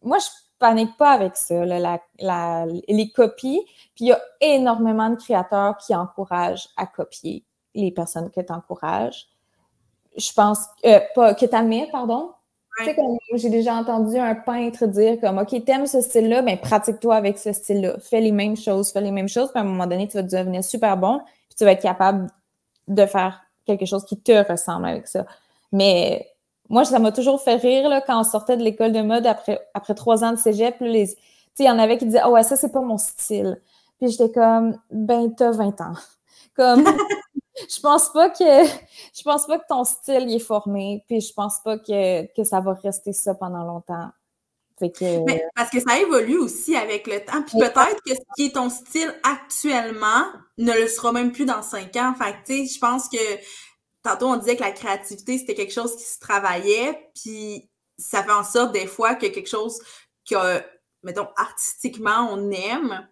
[SPEAKER 2] moi, je panique pas avec ça, là, les copies. Puis il y a énormément de créateurs qui encouragent à copier les personnes que tu encourages. Je pense, pas que tu admets, pardon. Ouais. Tu sais, comme j'ai déjà entendu un peintre dire comme, OK, t'aimes ce style-là, ben pratique-toi avec ce style-là. Fais les mêmes choses, puis à un moment donné, tu vas devenir super bon, puis tu vas être capable de faire quelque chose qui te ressemble avec ça. Mais moi, ça m'a toujours fait rire là, quand on sortait de l'école de mode après 3 ans de cégep. Il y en avait qui disaient « Ah ouais, ça, c'est pas mon style. » Puis j'étais comme « Ben, t'as 20 ans. » Comme... Je pense pas que ton style il est formé, puis je pense pas que ça va rester ça pendant longtemps. Fait que...
[SPEAKER 1] Mais parce que ça évolue aussi avec le temps, puis peut-être que ce qui est ton style actuellement ne le sera même plus dans 5 ans. Fait que, tu sais, je pense que tantôt on disait que la créativité, c'était quelque chose qui se travaillait, puis ça fait en sorte des fois que quelque chose que, mettons, artistiquement, on aime,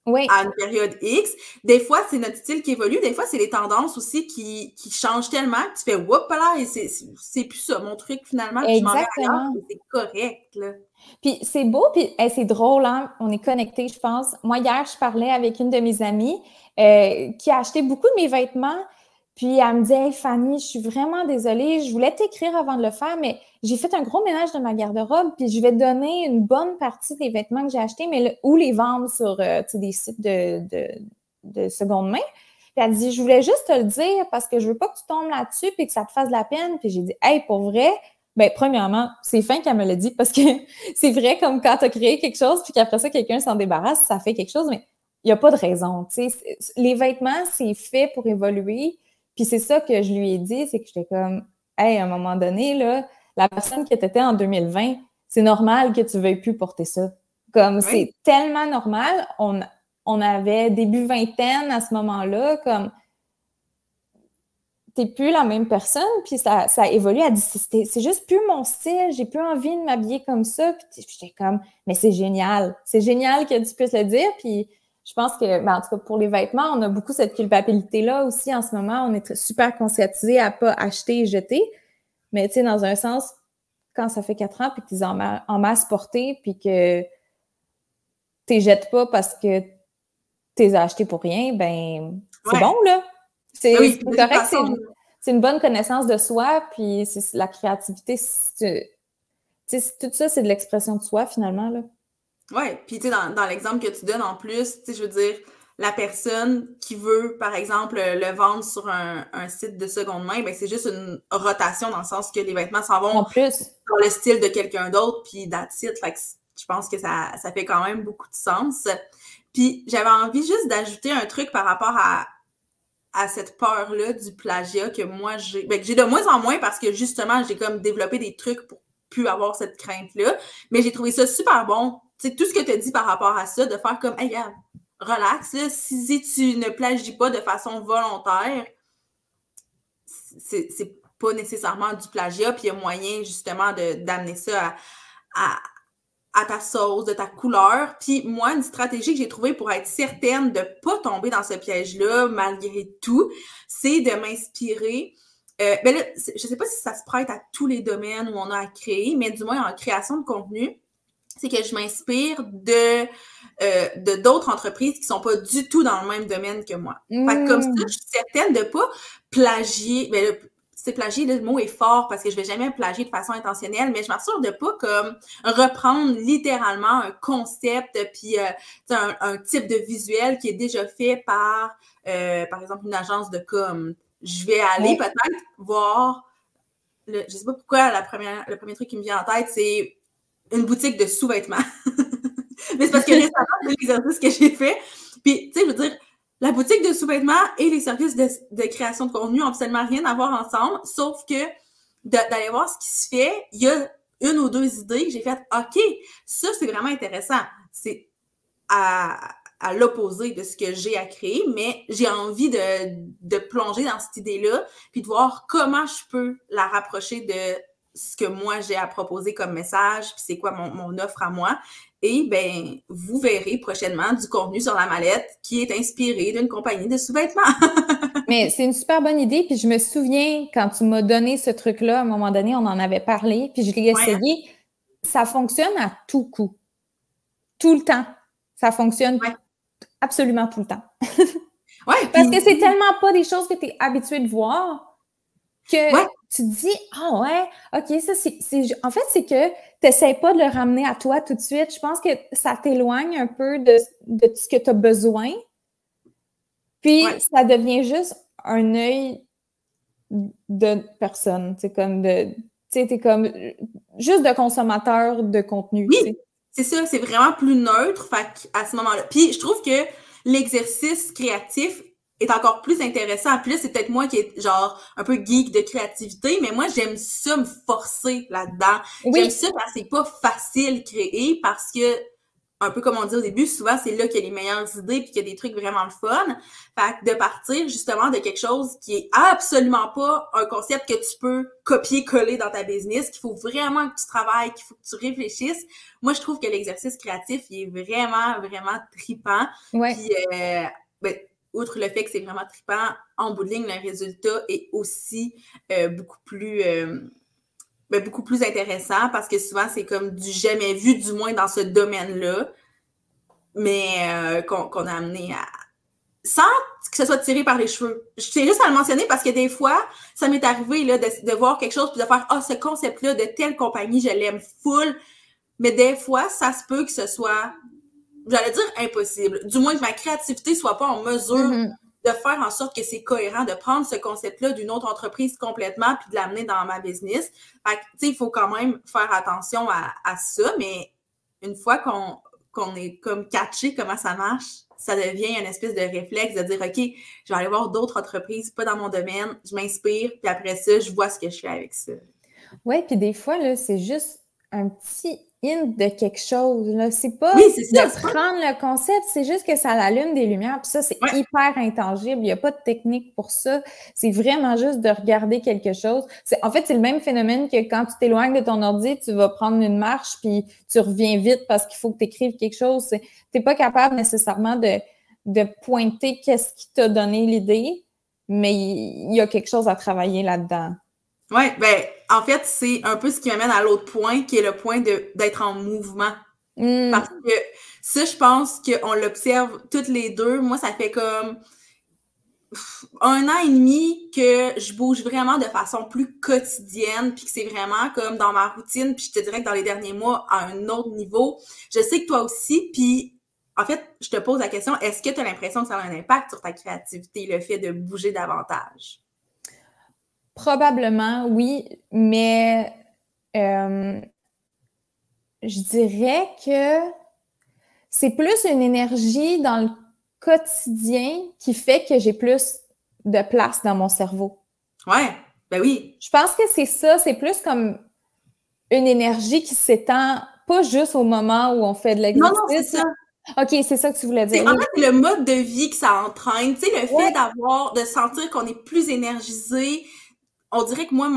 [SPEAKER 2] Oui.
[SPEAKER 1] à une période X. Des fois, c'est notre style qui évolue. Des fois, c'est les tendances aussi qui changent tellement que tu fais « Whoop, là, et c'est plus ça, mon truc, finalement. » Puis je m'en vais ailleurs,
[SPEAKER 2] Exactement.
[SPEAKER 1] et c'est correct, là.
[SPEAKER 2] Puis c'est beau, puis c'est drôle, hein? On est connectés, je pense. Moi, hier, je parlais avec une de mes amies qui a acheté beaucoup de mes vêtements. Puis elle me dit « Hey Fanny, je suis vraiment désolée, je voulais t'écrire avant de le faire, mais j'ai fait un gros ménage de ma garde-robe, puis je vais donner une bonne partie des vêtements que j'ai achetés, mais où les vendre sur des sites de seconde main. » Puis elle dit « Je voulais juste te le dire parce que je veux pas que tu tombes là-dessus puis que ça te fasse de la peine. » Puis j'ai dit « Hey, pour vrai, ben premièrement, c'est fin qu'elle me l'a dit parce que c'est vrai comme quand tu as créé quelque chose puis qu'après ça, quelqu'un s'en débarrasse, ça fait quelque chose, mais il n'y a pas de raison. Tu sais, les vêtements, c'est fait pour évoluer. Puis c'est ça que je lui ai dit, c'est que j'étais comme, hey, à un moment donné, là, la personne que tu étais en 2020, c'est normal que tu ne veuilles plus porter ça. Comme
[SPEAKER 1] Oui.
[SPEAKER 2] c'est tellement normal. On avait début vingtaine à ce moment-là, comme t'es plus la même personne, puis ça évolue. Elle dit, c'est juste plus mon style, j'ai plus envie de m'habiller comme ça. Puis j'étais comme, mais c'est génial que tu puisses le dire. Puis je pense que, ben, en tout cas, pour les vêtements, on a beaucoup cette culpabilité-là aussi en ce moment. On est super conscientisés à pas acheter et jeter. Mais tu sais, dans un sens, quand ça fait 4 ans, puis que tu es en masse portée, puis que tu les jettes pas parce que tu les as achetés pour rien, ben c'est bon, là. C'est
[SPEAKER 1] oui,
[SPEAKER 2] correct, c'est une bonne connaissance de soi, puis la créativité, tout ça, c'est de l'expression de soi, finalement, là.
[SPEAKER 1] Oui, puis tu sais, dans l'exemple que tu donnes en plus, tu sais, je veux dire, la personne qui veut, par exemple, le vendre sur un site de seconde main, ben c'est juste une rotation dans le sens que les vêtements s'en vont
[SPEAKER 2] En plus,
[SPEAKER 1] dans le style de quelqu'un d'autre, puis that's it. Fait que je pense que ça fait quand même beaucoup de sens. Puis j'avais envie juste d'ajouter un truc par rapport à cette peur-là du plagiat que moi, que j'ai de moins en moins parce que justement, j'ai comme développé des trucs pour plus avoir cette crainte-là. Mais j'ai trouvé ça super bon. Tu sais, tout ce que tu as dit par rapport à ça, de faire comme, hey, regarde, relax, là, si tu ne plagies pas de façon volontaire, c'est pas nécessairement du plagiat, puis il y a moyen justement d'amener ça à ta sauce, de ta couleur. Puis moi, une stratégie que j'ai trouvée pour être certaine de pas tomber dans ce piège-là, malgré tout, c'est de m'inspirer. Ben là, je sais pas si ça se prête à tous les domaines où on a à créer, mais du moins en création de contenu, c'est que je m'inspire de d'autres entreprises qui sont pas du tout dans le même domaine que moi. Fait que comme ça, je suis certaine de pas plagier. Ben là, c'est plagier, le mot est fort parce que je vais jamais plagier de façon intentionnelle, mais je m'assure de pas comme reprendre littéralement un concept puis un type de visuel qui est déjà fait par exemple une agence de com. Je vais aller peut-être voir je sais pas pourquoi le premier truc qui me vient en tête, c'est une boutique de sous-vêtements. Mais c'est parce que récemment, c'est l'exercice que j'ai fait. Puis, tu sais, je veux dire, la boutique de sous-vêtements et les services de création de contenu n'ont absolument rien à voir ensemble, sauf que d'aller voir ce qui se fait, il y a une ou deux idées que j'ai faites. OK, ça, c'est vraiment intéressant. C'est à l'opposé de ce que j'ai à créer, mais j'ai envie de plonger dans cette idée-là, puis de voir comment je peux la rapprocher de ce que moi j'ai à proposer comme message, puis c'est quoi mon offre à moi. Et ben, vous verrez prochainement du contenu sur la mallette qui est inspiré d'une compagnie de sous-vêtements.
[SPEAKER 2] Mais c'est une super bonne idée. Puis je me souviens, quand tu m'as donné ce truc-là, à un moment donné, on en avait parlé, puis je l'ai essayé. Ça fonctionne à tout coup. Tout le temps. Ça fonctionne absolument tout le temps. Parce que c'est tellement pas des choses que tu es habitué de voir que tu te dis, ah ouais, OK, ça, en fait, c'est que tu n'essaies pas de le ramener à toi tout de suite. Je pense que ça t'éloigne un peu de ce que tu as besoin. Puis, ça devient juste un œil de personne. C'est comme t'es comme juste de consommateur de contenu.
[SPEAKER 1] Oui, c'est ça. C'est vraiment plus neutre à ce moment-là. Puis, je trouve que l'exercice créatif est encore plus intéressant. Puis là, c'est peut-être moi qui est genre un peu geek de créativité, mais moi, j'aime ça me forcer là-dedans. Oui. J'aime ça quand c'est pas facile créer parce que un peu comme on dit au début, souvent, c'est là qu'il y a les meilleures idées puis qu'il y a des trucs vraiment le fun. Fait que de partir justement de quelque chose qui est absolument pas un concept que tu peux copier-coller dans ta business, qu'il faut vraiment que tu travailles, qu'il faut que tu réfléchisses. Moi, je trouve que l'exercice créatif, il est vraiment, vraiment trippant.
[SPEAKER 2] Ouais.
[SPEAKER 1] Puis, ben, outre le fait que c'est vraiment trippant, en bout de ligne, le résultat est aussi beaucoup plus intéressant parce que souvent, c'est comme du jamais vu, du moins dans ce domaine-là, mais qu'on a amené à... sans que ce soit tiré par les cheveux. Je tiens juste à le mentionner parce que des fois, ça m'est arrivé là, de voir quelque chose puis de faire « Ah, ce concept-là de telle compagnie, je l'aime full », mais des fois, ça se peut que ce soit, j'allais dire impossible, du moins que ma créativité soit pas en mesure de faire en sorte que c'est cohérent, de prendre ce concept-là d'une autre entreprise complètement puis de l'amener dans ma business. Fait que, tu sais, il faut quand même faire attention à ça, mais une fois qu'on est comme catché comment ça marche, ça devient une espèce de réflexe de dire « OK, je vais aller voir d'autres entreprises, pas dans mon domaine, je m'inspire, puis après ça, je vois ce que je fais avec ça. »
[SPEAKER 2] Oui, puis des fois, là, c'est juste un petit hint de quelque chose. Là. C'est pas
[SPEAKER 1] oui, c'est ça,
[SPEAKER 2] de prendre le concept, c'est juste que ça allume des lumières. Puis ça, c'est hyper intangible. Il n'y a pas de technique pour ça. C'est vraiment juste de regarder quelque chose. En fait, c'est le même phénomène que quand tu t'éloignes de ton ordi, tu vas prendre une marche puis tu reviens vite parce qu'il faut que tu écrives quelque chose. Tu n'es pas capable nécessairement de pointer qu'est-ce qui t'a donné l'idée, mais il y a quelque chose à travailler là-dedans.
[SPEAKER 1] Oui, ben en fait, c'est un peu ce qui m'amène à l'autre point, qui est le point d'être en mouvement. Parce que ça, je pense qu'on l'observe toutes les deux. Moi, ça fait comme 1 an et demi que je bouge vraiment de façon plus quotidienne, puis que c'est vraiment comme dans ma routine, puis je te dirais que dans les derniers mois, à un autre niveau. Je sais que toi aussi, puis en fait, je te pose la question, est-ce que tu as l'impression que ça a un impact sur ta créativité, le fait de bouger davantage?
[SPEAKER 2] Probablement, oui, mais je dirais que c'est plus une énergie dans le quotidien qui fait que j'ai plus de place dans mon cerveau.
[SPEAKER 1] Ouais, ben oui.
[SPEAKER 2] Je pense que c'est ça, c'est plus comme une énergie qui s'étend pas juste au moment où on fait de l'exercice.
[SPEAKER 1] Non, c'est ça.
[SPEAKER 2] OK, c'est ça que tu voulais dire.
[SPEAKER 1] En fait, c'est le mode de vie que ça entraîne. Tu sais, le fait de sentir qu'on est plus énergisé, on dirait que moi,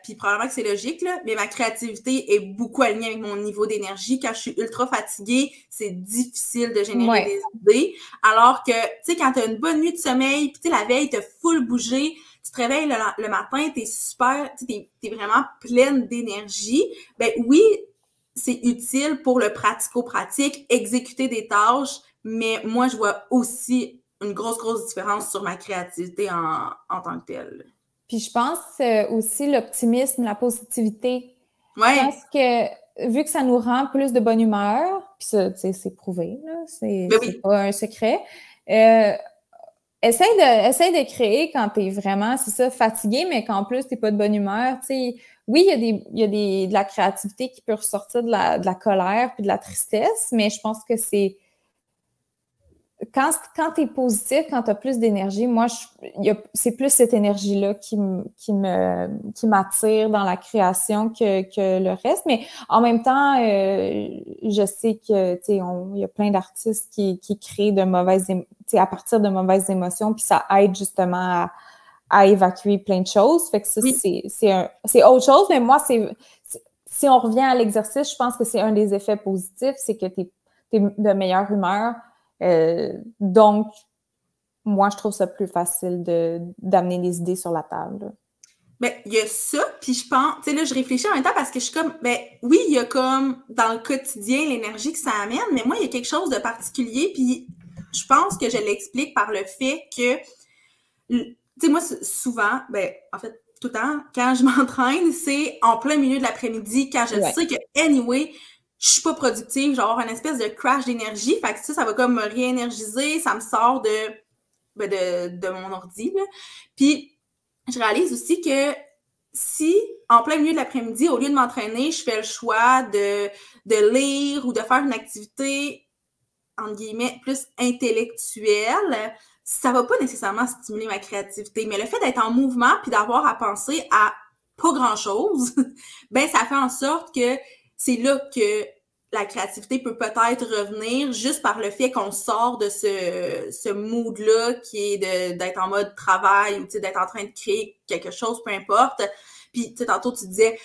[SPEAKER 1] puis probablement que c'est logique, là, mais ma créativité est beaucoup alignée avec mon niveau d'énergie. Quand je suis ultra fatiguée, c'est difficile de générer des idées. Alors que, tu sais, quand t'as une bonne nuit de sommeil, puis tu sais, la veille, t'as full bougé, tu te réveilles le matin, t'es super, tu sais, t'es vraiment pleine d'énergie. Ben oui, c'est utile pour le pratico-pratique, exécuter des tâches, mais moi, je vois aussi une grosse différence sur ma créativité en tant que telle.
[SPEAKER 2] Puis je pense aussi l'optimisme, la positivité.
[SPEAKER 1] Ouais.
[SPEAKER 2] Je pense que vu que ça nous rend plus de bonne humeur, puis ça, c'est prouvé, là, c'est pas un secret, essaye de créer quand t'es vraiment, c'est ça, fatigué, mais qu'en plus t'es pas de bonne humeur. T'sais. Oui, il y a de la créativité qui peut ressortir de la colère puis de la tristesse, mais je pense que c'est quand tu es positif, quand tu as plus d'énergie, moi, c'est plus cette énergie-là qui m'attire dans la création que le reste. Mais en même temps, je sais que, tu sais, il y a plein d'artistes qui créent à partir de mauvaises émotions, puis ça aide justement à évacuer plein de choses. Fait que ça, c'est autre chose. Mais moi, si on revient à l'exercice, je pense que c'est un des effets positifs, c'est que tu es de meilleure humeur. Donc, moi, je trouve ça plus facile d'amener des idées sur la table.
[SPEAKER 1] Ben, il y a ça, puis je pense, tu sais, là, je réfléchis en même temps parce que je suis comme, ben, oui, il y a comme, dans le quotidien, l'énergie que ça amène, mais moi, il y a quelque chose de particulier, puis je pense que je l'explique par le fait que, tu sais, moi, souvent, ben, en fait, tout le temps, quand je m'entraîne, c'est en plein milieu de l'après-midi, quand je sais que, anyway, je suis pas productive, genre une espèce de crash d'énergie, fait que ça va comme me réénergiser, ça me sort de mon ordi, là. Puis, je réalise aussi que si, en plein milieu de l'après-midi, au lieu de m'entraîner, je fais le choix de lire ou de faire une activité, entre guillemets, plus intellectuelle, ça va pas nécessairement stimuler ma créativité. Mais le fait d'être en mouvement puis d'avoir à penser à pas grand-chose, ben ça fait en sorte que c'est là que la créativité peut peut-être revenir juste par le fait qu'on sort de ce mood-là qui est d'être en mode travail ou d'être en train de créer quelque chose, peu importe. Puis, tantôt, tu disais,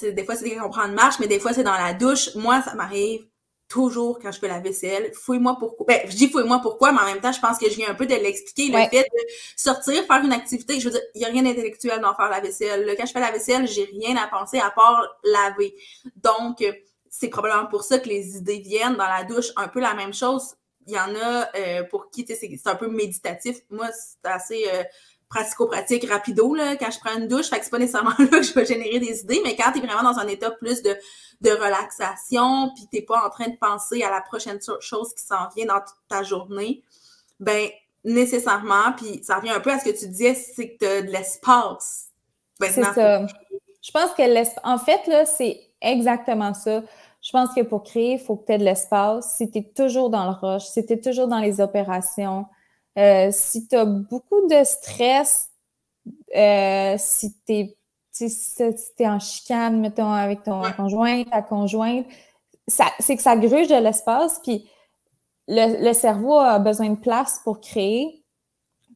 [SPEAKER 1] des fois, c'est qu'on prend une marche, mais des fois, c'est dans la douche. Moi, ça m'arrive toujours quand je fais la vaisselle. Fouille-moi pourquoi. Ben, je dis fouille-moi pourquoi, mais en même temps, je pense que je viens un peu de l'expliquer, le fait de sortir, faire une activité. Je veux dire, il n'y a rien d'intellectuel dans faire la vaisselle. Là, quand je fais la vaisselle, j'ai rien à penser à part laver. Donc, c'est probablement pour ça que les idées viennent dans la douche. Un peu la même chose. Il y en a pour qui, c'est un peu méditatif. Moi, c'est assez pratico-pratique, rapido, là, quand je prends une douche. Fait que c'est pas nécessairement là que je vais générer des idées, mais quand t'es vraiment dans un état plus de relaxation, puis t'es pas en train de penser à la prochaine chose qui s'en vient dans toute ta journée, ben nécessairement, puis ça revient un peu à ce que tu disais, c'est que t'as de l'espace.
[SPEAKER 2] C'est ça. Je pense que en fait, là, c'est exactement ça. Je pense que pour créer, il faut que tu aies de l'espace. Si tu es toujours dans le rush, si tu es toujours dans les opérations, si tu as beaucoup de stress, si tu es en chicane, mettons, avec ton conjoint, ta conjointe, c'est que ça gruge de l'espace, puis le cerveau a besoin de place pour créer.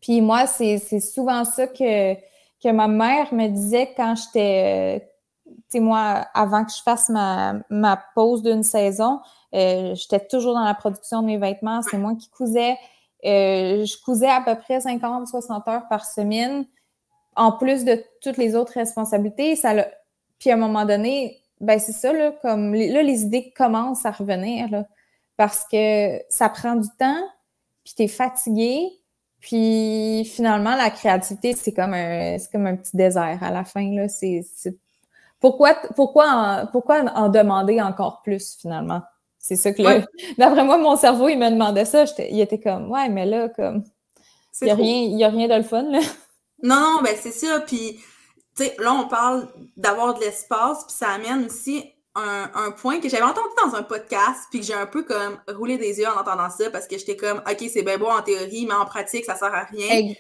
[SPEAKER 2] Puis moi, c'est souvent ça que ma mère me disait quand j'étais, tu sais, moi, avant que je fasse ma pause d'une saison, j'étais toujours dans la production de mes vêtements. C'est moi qui cousais. Je cousais à peu près 50-60 heures par semaine, en plus de toutes les autres responsabilités. Puis à un moment donné, ben c'est ça, là, comme là, les idées commencent à revenir, là, parce que ça prend du temps, puis t'es fatigué. Puis finalement, la créativité, c'est comme un petit désert à la fin, là. Pourquoi en demander encore plus, finalement? C'est ça que d'après moi, mon cerveau, il me demandait ça. Il était comme, ouais, mais là, comme, il y a rien de le fun, là.
[SPEAKER 1] Non, ben c'est ça. Puis, tu sais, là, on parle d'avoir de l'espace, puis ça amène aussi un point que j'avais entendu dans un podcast, puis que j'ai un peu comme roulé des yeux en entendant ça, parce que j'étais comme, OK, c'est bien beau en théorie, mais en pratique, ça sert à rien.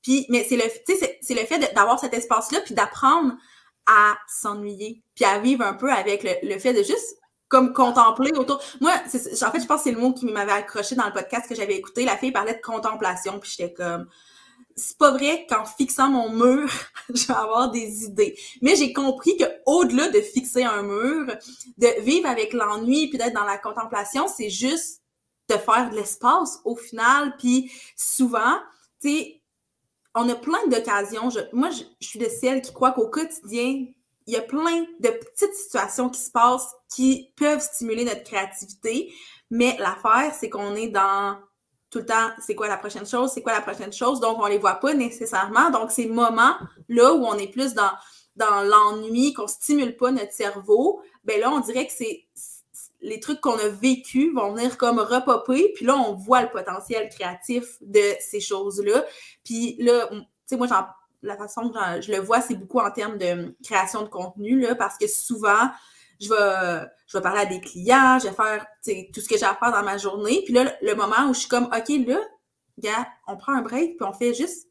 [SPEAKER 1] Puis, mais c'est le fait d'avoir cet espace-là, puis d'apprendre à s'ennuyer, puis à vivre un peu avec le fait de juste comme contempler autour. Moi, en fait, je pense que c'est le mot qui m'avait accroché dans le podcast que j'avais écouté. La fille parlait de contemplation, puis j'étais comme, c'est pas vrai qu'en fixant mon mur, je vais avoir des idées. Mais j'ai compris que au-delà de fixer un mur, de vivre avec l'ennui puis d'être dans la contemplation, c'est juste de faire de l'espace au final. Puis souvent, tu sais, on a plein d'occasions. Moi, je suis de celles qui croient qu'au quotidien, il y a plein de petites situations qui se passent qui peuvent stimuler notre créativité. Mais l'affaire, c'est qu'on est dans tout le temps, c'est quoi la prochaine chose, c'est quoi la prochaine chose, donc on les voit pas nécessairement. Donc, ces moments-là où on est plus dans l'ennui, qu'on stimule pas notre cerveau, ben là, on dirait que les trucs qu'on a vécus vont venir comme repopper, puis là, on voit le potentiel créatif de ces choses-là. Puis là, tu sais, moi, la façon que je le vois, c'est beaucoup en termes de création de contenu, là, parce que souvent, je vais parler à des clients, je vais faire tout ce que j'ai à faire dans ma journée. Puis là, le moment où je suis comme, OK, là, gars, on prend un break, puis on fait juste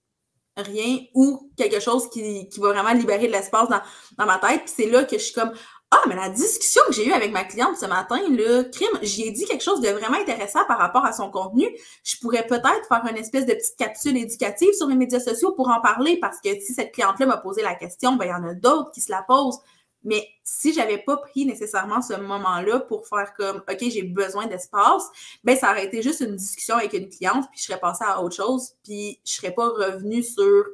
[SPEAKER 1] rien ou quelque chose qui va vraiment libérer de l'espace dans ma tête. Puis c'est là que je suis comme, ah, mais la discussion que j'ai eue avec ma cliente ce matin, là, crime, j'y ai dit quelque chose de vraiment intéressant par rapport à son contenu. Je pourrais peut-être faire une espèce de petite capsule éducative sur les médias sociaux pour en parler parce que si cette cliente-là m'a posé la question, ben, il y en a d'autres qui se la posent. Mais si j'avais pas pris nécessairement ce moment-là pour faire comme, OK, j'ai besoin d'espace, ben, ça aurait été juste une discussion avec une cliente, puis je serais passée à autre chose, puis je serais pas revenue sur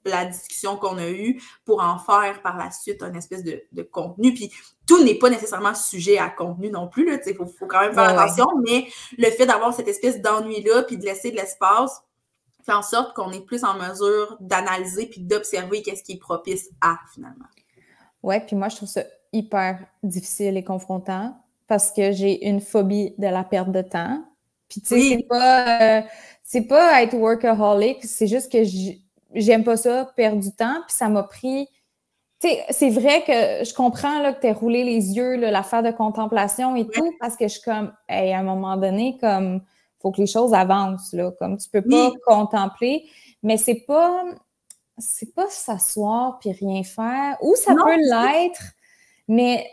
[SPEAKER 1] la discussion qu'on a eue pour en faire par la suite un espèce de contenu. Puis tout n'est pas nécessairement sujet à contenu non plus, là, tu sais, faut quand même faire attention, mais le fait d'avoir cette espèce d'ennui-là, puis de laisser de l'espace, fait en sorte qu'on est plus en mesure d'analyser puis d'observer qu'est-ce qui est propice à, finalement.
[SPEAKER 2] Ouais, puis moi, je trouve ça hyper difficile et confrontant parce que j'ai une phobie de la perte de temps. Puis, tu sais, c'est pas être workaholic, c'est juste que j'aime pas ça, perdre du temps. Puis ça m'a pris... Tu sais, c'est vrai que je comprends là, que t'aies roulé les yeux, là, l'affaire de contemplation et tout, parce que je suis comme, hey, à un moment donné, comme, faut que les choses avancent, là. Comme, tu peux pas contempler, mais c'est pas s'asseoir puis rien faire, ou ça peut l'être, mais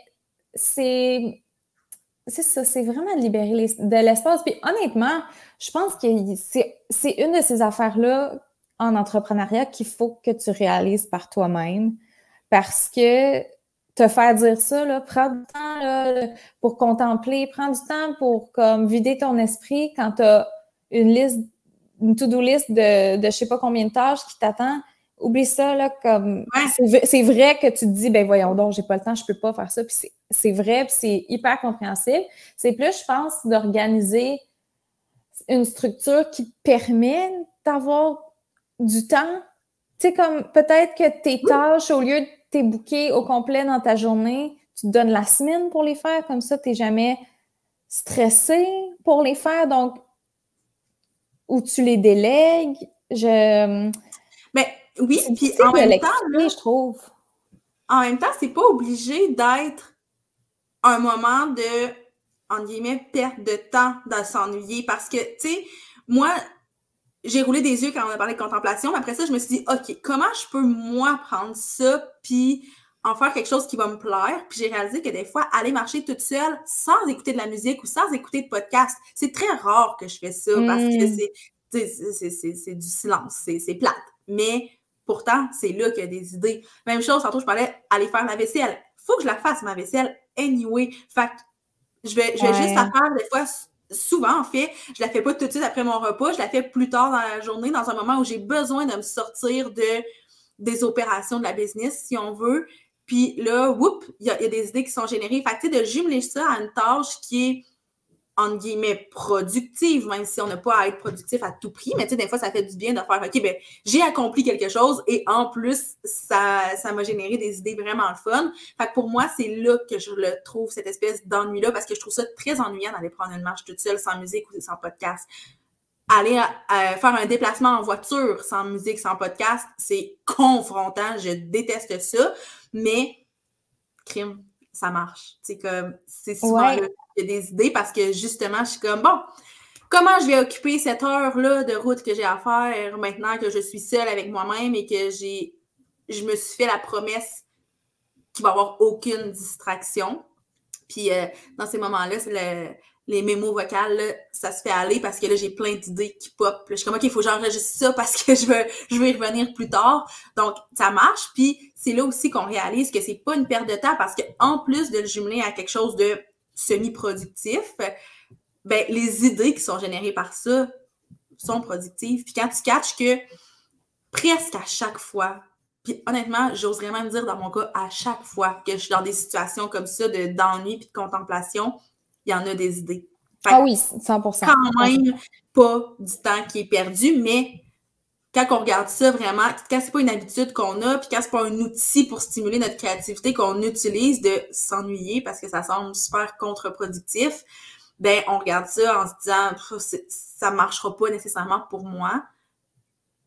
[SPEAKER 2] c'est c'est ça, c'est vraiment de libérer de l'espace. Puis honnêtement, je pense que c'est une de ces affaires-là en entrepreneuriat qu'il faut que tu réalises par toi-même. Parce que te faire dire ça, là, prends du temps là, pour contempler, prends du temps pour comme vider ton esprit quand tu as une to-do list de je sais pas combien de tâches qui t'attend. Oublie ça, là, comme c'est vrai que tu te dis, ben voyons donc, j'ai pas le temps, je peux pas faire ça. Puis c'est vrai, puis c'est hyper compréhensible. C'est plus, je pense, d'organiser une structure qui te permet d'avoir du temps. Tu sais, comme peut-être que tes tâches, au lieu de t'es booké au complet dans ta journée, tu te donnes la semaine pour les faire, comme ça, t'es jamais stressé pour les faire, donc, ou tu les délègues.
[SPEAKER 1] Mais oui,
[SPEAKER 2] c'est
[SPEAKER 1] puis
[SPEAKER 2] difficile de l'expliquer, je trouve.
[SPEAKER 1] En même temps, c'est pas obligé d'être un moment de, entre guillemets, perte de temps, de s'ennuyer, parce que, tu sais, moi, j'ai roulé des yeux quand on a parlé de contemplation, mais après ça, je me suis dit, OK, comment je peux, moi, prendre ça, puis en faire quelque chose qui va me plaire? Puis j'ai réalisé que des fois, aller marcher toute seule, sans écouter de la musique ou sans écouter de podcast, c'est très rare que je fais ça, parce que c'est du silence, c'est plate. Mais pourtant, c'est là qu'il y a des idées. Même chose, tantôt, je parlais, aller faire la vaisselle. Faut que je la fasse, ma vaisselle, anyway. Fait que je vais juste la faire des fois, souvent en fait, je la fais pas tout de suite après mon repas, je la fais plus tard dans la journée, dans un moment où j'ai besoin de me sortir des opérations de la business, si on veut. Puis là, il y a des idées qui sont générées. Fait que, tu sais, de jumeler ça à une tâche qui est, entre guillemets, productive, même si on n'a pas à être productif à tout prix, mais tu sais, des fois, ça fait du bien de faire, OK, ben j'ai accompli quelque chose et en plus, ça m'a généré des idées vraiment le fun. Fait que pour moi, c'est là que je le trouve, cette espèce d'ennui-là, parce que je trouve ça très ennuyant d'aller prendre une marche toute seule, sans musique ou sans podcast. Aller faire un déplacement en voiture sans musique, sans podcast, c'est confrontant, je déteste ça, mais crime, ça marche. C'est souvent là qu'il y a des idées parce que justement, je suis comme, bon, comment je vais occuper cette heure-là de route que j'ai à faire maintenant que je suis seule avec moi-même et que je me suis fait la promesse qu'il va y avoir aucune distraction. Puis dans ces moments-là, c'est les mémos vocales, là, ça se fait aller parce que là, j'ai plein d'idées qui pop. Là, je suis comme, OK, il faut que j'enregistre ça parce que je vais y revenir plus tard. Donc, ça marche. Puis, c'est là aussi qu'on réalise que c'est pas une perte de temps parce que en plus de le jumeler à quelque chose de semi-productif, ben, les idées qui sont générées par ça sont productives. Puis quand tu catches que presque à chaque fois, puis honnêtement, j'oserais même dire dans mon cas, à chaque fois que je suis dans des situations comme ça d'ennui puis de contemplation, il y en a des idées.
[SPEAKER 2] Fait oui, 100%.
[SPEAKER 1] Quand même pas du temps qui est perdu, mais quand on regarde ça vraiment, quand c'est pas une habitude qu'on a, puis quand c'est pas un outil pour stimuler notre créativité qu'on utilise de s'ennuyer parce que ça semble super contre-productif, ben on regarde ça en se disant ça marchera pas nécessairement pour moi.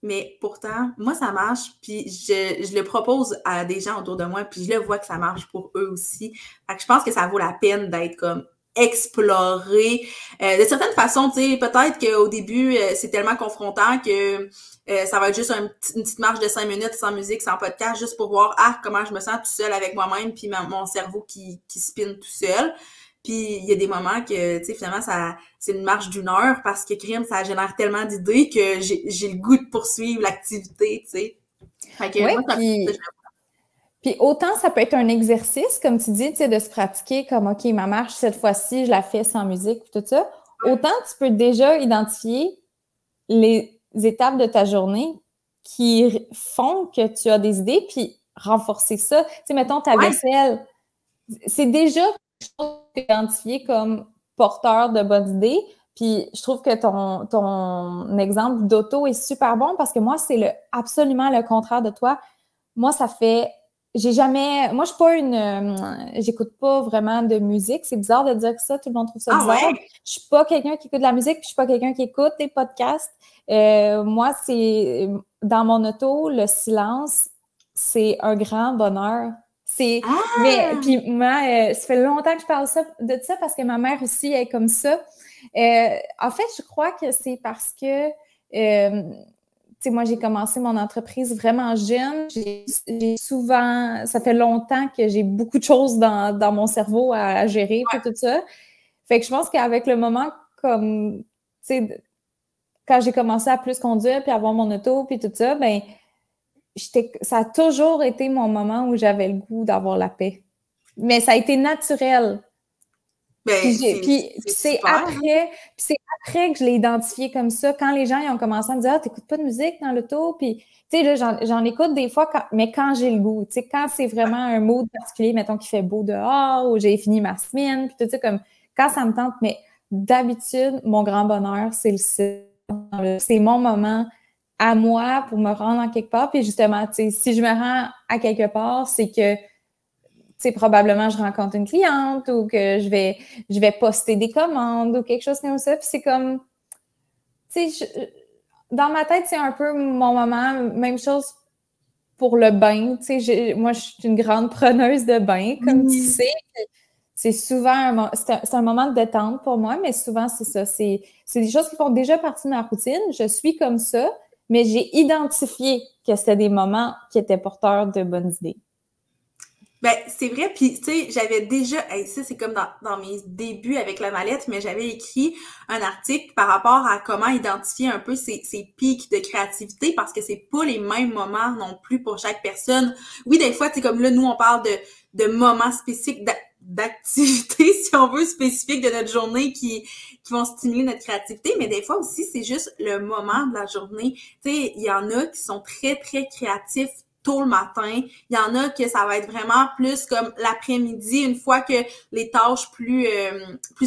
[SPEAKER 1] Mais pourtant, moi, ça marche, puis je le propose à des gens autour de moi, puis je le vois que ça marche pour eux aussi. Fait que je pense que ça vaut la peine d'être comme exploré. De certaines façons, tu sais, peut-être qu'au début, c'est tellement confrontant que ça va être juste une petite marche de 5 minutes sans musique, sans podcast, juste pour voir comment je me sens tout seul avec moi-même, puis mon cerveau qui spinne tout seul. Puis il y a des moments que, tu sais, finalement, c'est une marche d'1 heure parce que crime, ça génère tellement d'idées que j'ai le goût de poursuivre l'activité, tu sais. Fait que moi,
[SPEAKER 2] puis autant ça peut être un exercice, comme tu dis, tu sais, de se pratiquer comme, OK, ma marche, cette fois-ci, je la fais sans musique, tout ça. Autant tu peux déjà identifier les étapes de ta journée qui font que tu as des idées, puis renforcer ça. Tu sais, mettons ta vaisselle. C'est déjà quelque chose identifié comme porteur de bonnes idées. Puis je trouve que ton exemple d'auto est super bon parce que moi, c'est absolument le contraire de toi. Moi, moi, je suis pas j'écoute pas vraiment de musique. C'est bizarre de dire ça, tout le monde trouve ça bizarre.
[SPEAKER 1] Ouais?
[SPEAKER 2] Je suis pas quelqu'un qui écoute de la musique, puis je suis pas quelqu'un qui écoute des podcasts. Moi, c'est dans mon auto, le silence, c'est un grand bonheur. Mais puis moi, ça fait longtemps que je parle de ça parce que ma mère aussi est comme ça. En fait, je crois que c'est parce que tu sais, moi, j'ai commencé mon entreprise vraiment jeune. Ça fait longtemps que j'ai beaucoup de choses dans mon cerveau à gérer pour tout ça. Fait que je pense qu'avec le moment, comme, tu sais, quand j'ai commencé à plus conduire, puis avoir mon auto, puis tout ça, ben, ça a toujours été mon moment où j'avais le goût d'avoir la paix. Mais ça a été naturel.
[SPEAKER 1] Ben,
[SPEAKER 2] Puis c'est après que je l'ai identifié comme ça. Quand les gens ils ont commencé à me dire « Ah, t'écoutes pas de musique dans l'auto? » Puis, tu sais, là, j'en écoute des fois, mais quand j'ai le goût. Tu sais, quand c'est vraiment un mood particulier, mettons qu'il fait beau dehors, ou j'ai fini ma semaine, puis tout ça, comme quand ça me tente. Mais d'habitude, mon grand bonheur, c'est c'est mon moment à moi pour me rendre en quelque part. Puis justement, tu sais, si je me rends à quelque part, c'est que probablement je rencontre une cliente ou que je vais poster des commandes ou quelque chose comme ça. Puis c'est comme, dans ma tête, c'est un peu mon moment. Même chose pour le bain. Moi, je suis une grande preneuse de bain, comme tu sais. C'est souvent c'est un moment de détente pour moi, mais souvent, c'est ça. C'est des choses qui font déjà partie de ma routine. Je suis comme ça, mais j'ai identifié que c'était des moments qui étaient porteurs de bonnes idées.
[SPEAKER 1] Ben, c'est vrai, puis tu sais, j'avais déjà, ça c'est comme dans mes débuts avec la mallette, mais j'avais écrit un article par rapport à comment identifier un peu ces pics de créativité, parce que c'est pas les mêmes moments non plus pour chaque personne. Oui, des fois, tu sais, comme là, nous, on parle de moments spécifiques d'activités, si on veut, spécifiques de notre journée qui vont stimuler notre créativité, mais des fois aussi, c'est juste le moment de la journée. Tu sais, il y en a qui sont très, très créatifs tôt le matin. Il y en a que ça va être vraiment plus comme l'après-midi, une fois que les tâches plus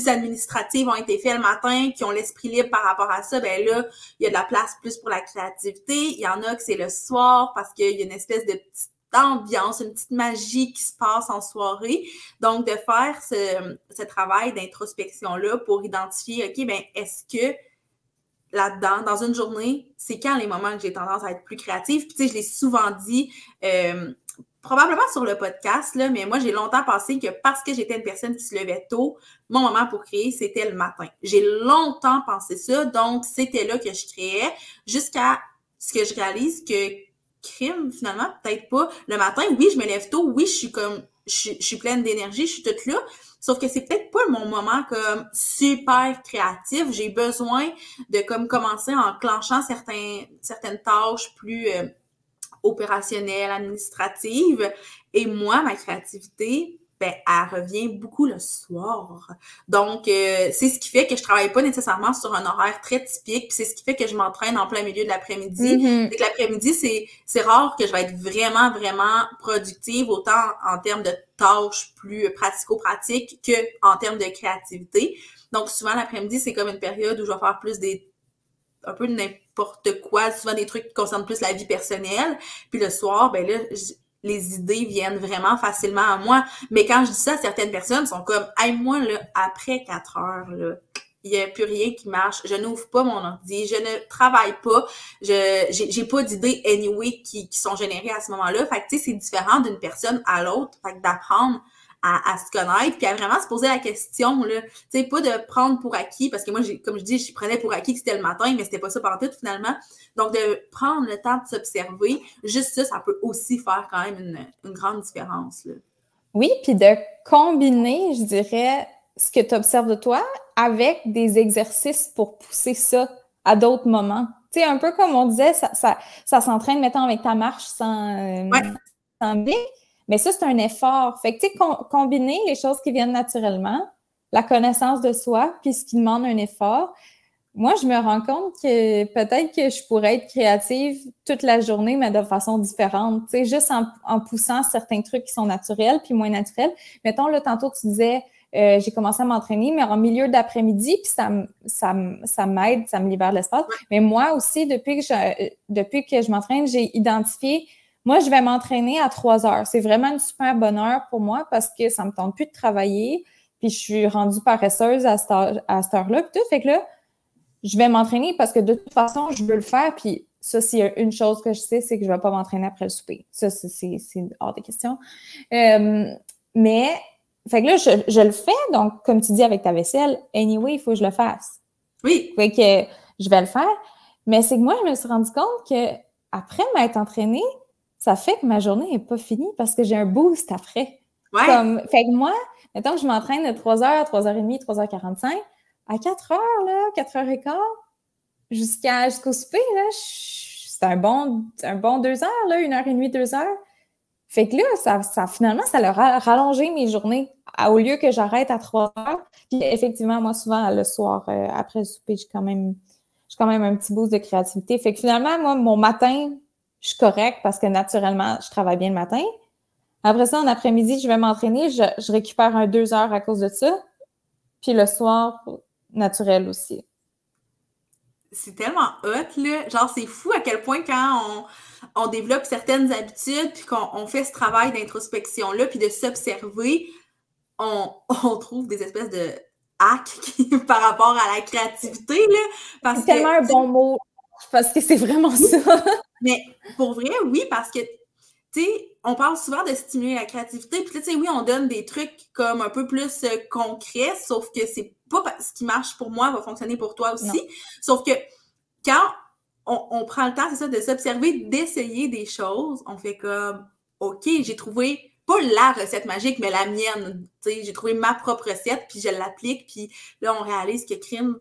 [SPEAKER 1] administratives ont été faites le matin, qui ont l'esprit libre par rapport à ça, ben là, il y a de la place plus pour la créativité. Il y en a que c'est le soir parce qu'il y a une espèce de petite ambiance, une petite magie qui se passe en soirée. Donc, de faire ce travail d'introspection-là pour identifier, OK, ben est-ce que là-dedans, dans une journée, c'est quand les moments que j'ai tendance à être plus créative. Puis tu sais, je l'ai souvent dit, probablement sur le podcast, là, mais moi, j'ai longtemps pensé que parce que j'étais une personne qui se levait tôt, mon moment pour créer, c'était le matin. J'ai longtemps pensé ça, donc c'était là que je créais, jusqu'à ce que je réalise que crime, finalement, peut-être pas. Le matin, oui, je me lève tôt, oui, je suis pleine d'énergie, je suis toute là, sauf que c'est peut-être pas mon moment comme super créatif. J'ai besoin de comme commencer en enclenchant certaines tâches plus opérationnelles, administratives. Et moi, ma créativité, ben, elle revient beaucoup le soir. Donc, c'est ce qui fait que je travaille pas nécessairement sur un horaire très typique, puis c'est ce qui fait que je m'entraîne en plein milieu de l'après-midi.
[SPEAKER 2] Mm-hmm.
[SPEAKER 1] C'est que l'après-midi, c'est rare que je vais être vraiment, vraiment productive, autant en termes de tâches plus pratico-pratiques que en termes de créativité. Donc, souvent, l'après-midi, c'est comme une période où je vais faire plus un peu n'importe quoi, souvent des trucs qui concernent plus la vie personnelle. Puis le soir, ben là, les idées viennent vraiment facilement à moi. Mais quand je dis ça, certaines personnes sont comme « Hey, moi, là, après 4 heures, là, il n'y a plus rien qui marche. Je n'ouvre pas mon ordi. Je ne travaille pas. J'ai pas d'idées anyway qui sont générées à ce moment-là. » Fait que, tu sais, c'est différent d'une personne à l'autre. Fait que d'apprendre à se connaître, puis à vraiment se poser la question, là. Tu sais, pas de prendre pour acquis, parce que moi, comme je dis, je prenais pour acquis que c'était le matin, mais c'était pas ça partout, finalement. Donc, de prendre le temps de s'observer, juste ça peut aussi faire quand même une grande différence, là.
[SPEAKER 2] Oui, puis de combiner, je dirais, ce que tu observes de toi avec des exercices pour pousser ça à d'autres moments. Tu sais, un peu comme on disait, ça s'entraîne, mettons, avec ta marche sans briques. Mais ça, c'est un effort. Fait que, tu sais, combiner les choses qui viennent naturellement, la connaissance de soi, puis ce qui demande un effort. Moi, je me rends compte que peut-être que je pourrais être créative toute la journée, mais de façon différente. Tu sais, juste en poussant certains trucs qui sont naturels puis moins naturels. Mettons, là, tantôt, tu disais, j'ai commencé à m'entraîner, mais en milieu d'après-midi, puis ça m'aide, ça me libère de l'espace. Mais moi aussi, depuis que je m'entraîne, j'ai identifié, moi, je vais m'entraîner à 3 heures. C'est vraiment une super bonne heure pour moi parce que ça me tente plus de travailler, puis je suis rendue paresseuse à cette heure-là, puis tout. Fait que là, je vais m'entraîner parce que de toute façon, je veux le faire. Puis ça, s'il y a une chose que je sais, c'est que je ne vais pas m'entraîner après le souper. Ça, c'est hors des questions. Mais, fait que là, je le fais. Donc, comme tu dis avec ta vaisselle, anyway, il faut que je le fasse.
[SPEAKER 1] Oui.
[SPEAKER 2] Fait que je vais le faire. Mais c'est que moi, je me suis rendu compte que après m'être entraînée, ça fait que ma journée n'est pas finie parce que j'ai un boost après. Fait que moi, mettons que je m'entraîne de 3h, 3h30, 3h45, à 4h, là, 4h15, jusqu'au souper, là, c'est un bon 2 heures, là, 1h30, 2 heures. Fait que là, finalement, ça leur a rallongé mes journées. Au lieu que j'arrête à 3 heures. Puis effectivement, moi, souvent, le soir, après le souper, j'ai quand même un petit boost de créativité. Fait que finalement, moi, mon matin, je suis correcte parce que naturellement, je travaille bien le matin. Après ça, en après-midi, je vais m'entraîner. Je récupère 2 heures à cause de ça. Puis le soir, naturel aussi.
[SPEAKER 1] C'est tellement hot, là. Genre, c'est fou à quel point quand on développe certaines habitudes puis qu'on fait ce travail d'introspection-là puis de s'observer, on trouve des espèces de hacks par rapport à la créativité, là.
[SPEAKER 2] C'est tellement un bon mot parce que c'est vraiment ça.
[SPEAKER 1] Mais pour vrai, oui, parce que tu sais, on parle souvent de stimuler la créativité, puis tu sais, oui, on donne des trucs comme un peu plus concrets, sauf que c'est pas ce qui marche pour moi va fonctionner pour toi aussi. Non. Sauf que quand on prend le temps, c'est ça, de s'observer, d'essayer des choses, on fait comme, OK, j'ai trouvé pas la recette magique, mais la mienne. Tu sais, j'ai trouvé ma propre recette, puis je l'applique, puis là, on réalise que crime,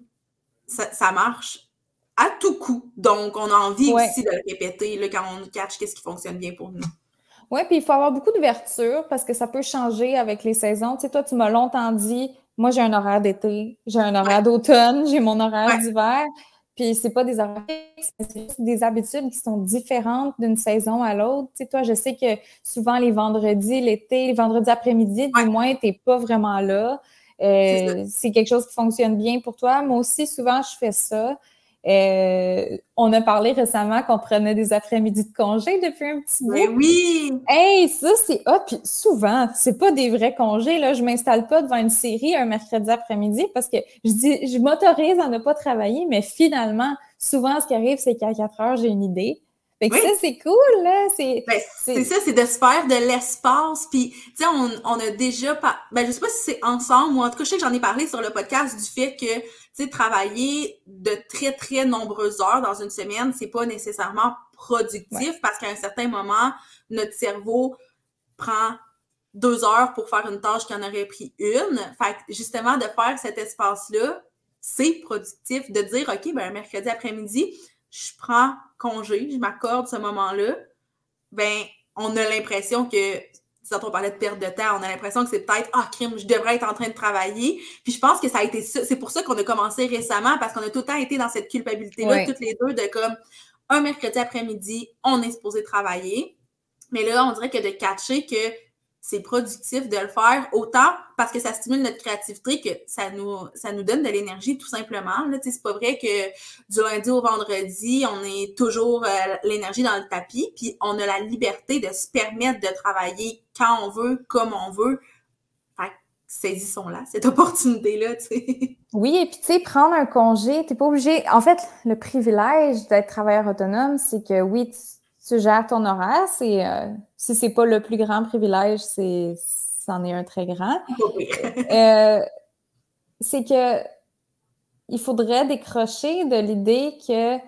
[SPEAKER 1] ça marche à tout coup. Donc, on a envie aussi de le répéter là, quand on catch qu'est-ce qui fonctionne bien pour nous.
[SPEAKER 2] Oui, puis il faut avoir beaucoup d'ouverture parce que ça peut changer avec les saisons. Tu sais, toi, tu m'as longtemps dit, moi, j'ai un horaire d'été, j'ai un horaire d'automne, j'ai mon horaire d'hiver. Puis c'est pas des horaires fixes, c'est juste des habitudes qui sont différentes d'une saison à l'autre. Tu sais, toi, je sais que souvent les vendredis, l'été, les vendredis après-midi, du moins, t'es pas vraiment là. C'est quelque chose qui fonctionne bien pour toi. Moi aussi, souvent, je fais ça. On a parlé récemment qu'on prenait des après-midi de congé depuis un petit bout.
[SPEAKER 1] Mais oui!
[SPEAKER 2] Hey, ça, c'est hot. Puis souvent, c'est pas des vrais congés. Là. Je m'installe pas devant une série un mercredi après-midi parce que je m'autorise à ne pas travailler, mais finalement, souvent, ce qui arrive, c'est qu'à 4 heures, j'ai une idée. Fait que ça, c'est cool, là. C'est
[SPEAKER 1] ça, c'est de se faire de l'espace. Puis, tu sais, on a déjà... je sais pas si c'est ensemble ou en tout cas, je sais que j'en ai parlé sur le podcast du fait que, tu sais, travailler de très, très nombreuses heures dans une semaine, c'est pas nécessairement productif parce qu'à un certain moment, notre cerveau prend 2 heures pour faire une tâche qui en aurait pris une. Fait que, justement, de faire cet espace-là, c'est productif. De dire, OK, un mercredi après-midi, je prends congé, je m'accorde ce moment-là, on a l'impression que, quand on parlait de perte de temps, on a l'impression que c'est peut-être, crime, je devrais être en train de travailler. Puis je pense que ça a été ça. C'est pour ça qu'on a commencé récemment, parce qu'on a tout le temps été dans cette culpabilité-là, toutes les deux, de comme, un mercredi après-midi, on est supposé travailler. Mais là, on dirait que de catcher que c'est productif de le faire, autant parce que ça stimule notre créativité que ça nous donne de l'énergie tout simplement. Là, c'est pas vrai que du lundi au vendredi, on est toujours l'énergie dans le tapis, puis on a la liberté de se permettre de travailler quand on veut, comme on veut. Fait que saisissons-la, cette opportunité-là, tu sais.
[SPEAKER 2] Oui, et puis tu sais, prendre un congé, t'es pas obligé... En fait, le privilège d'être travailleur autonome, c'est que oui, tu gères ton horaire, si c'est pas le plus grand privilège, c'en est un très grand. C'est que il faudrait décrocher de l'idée que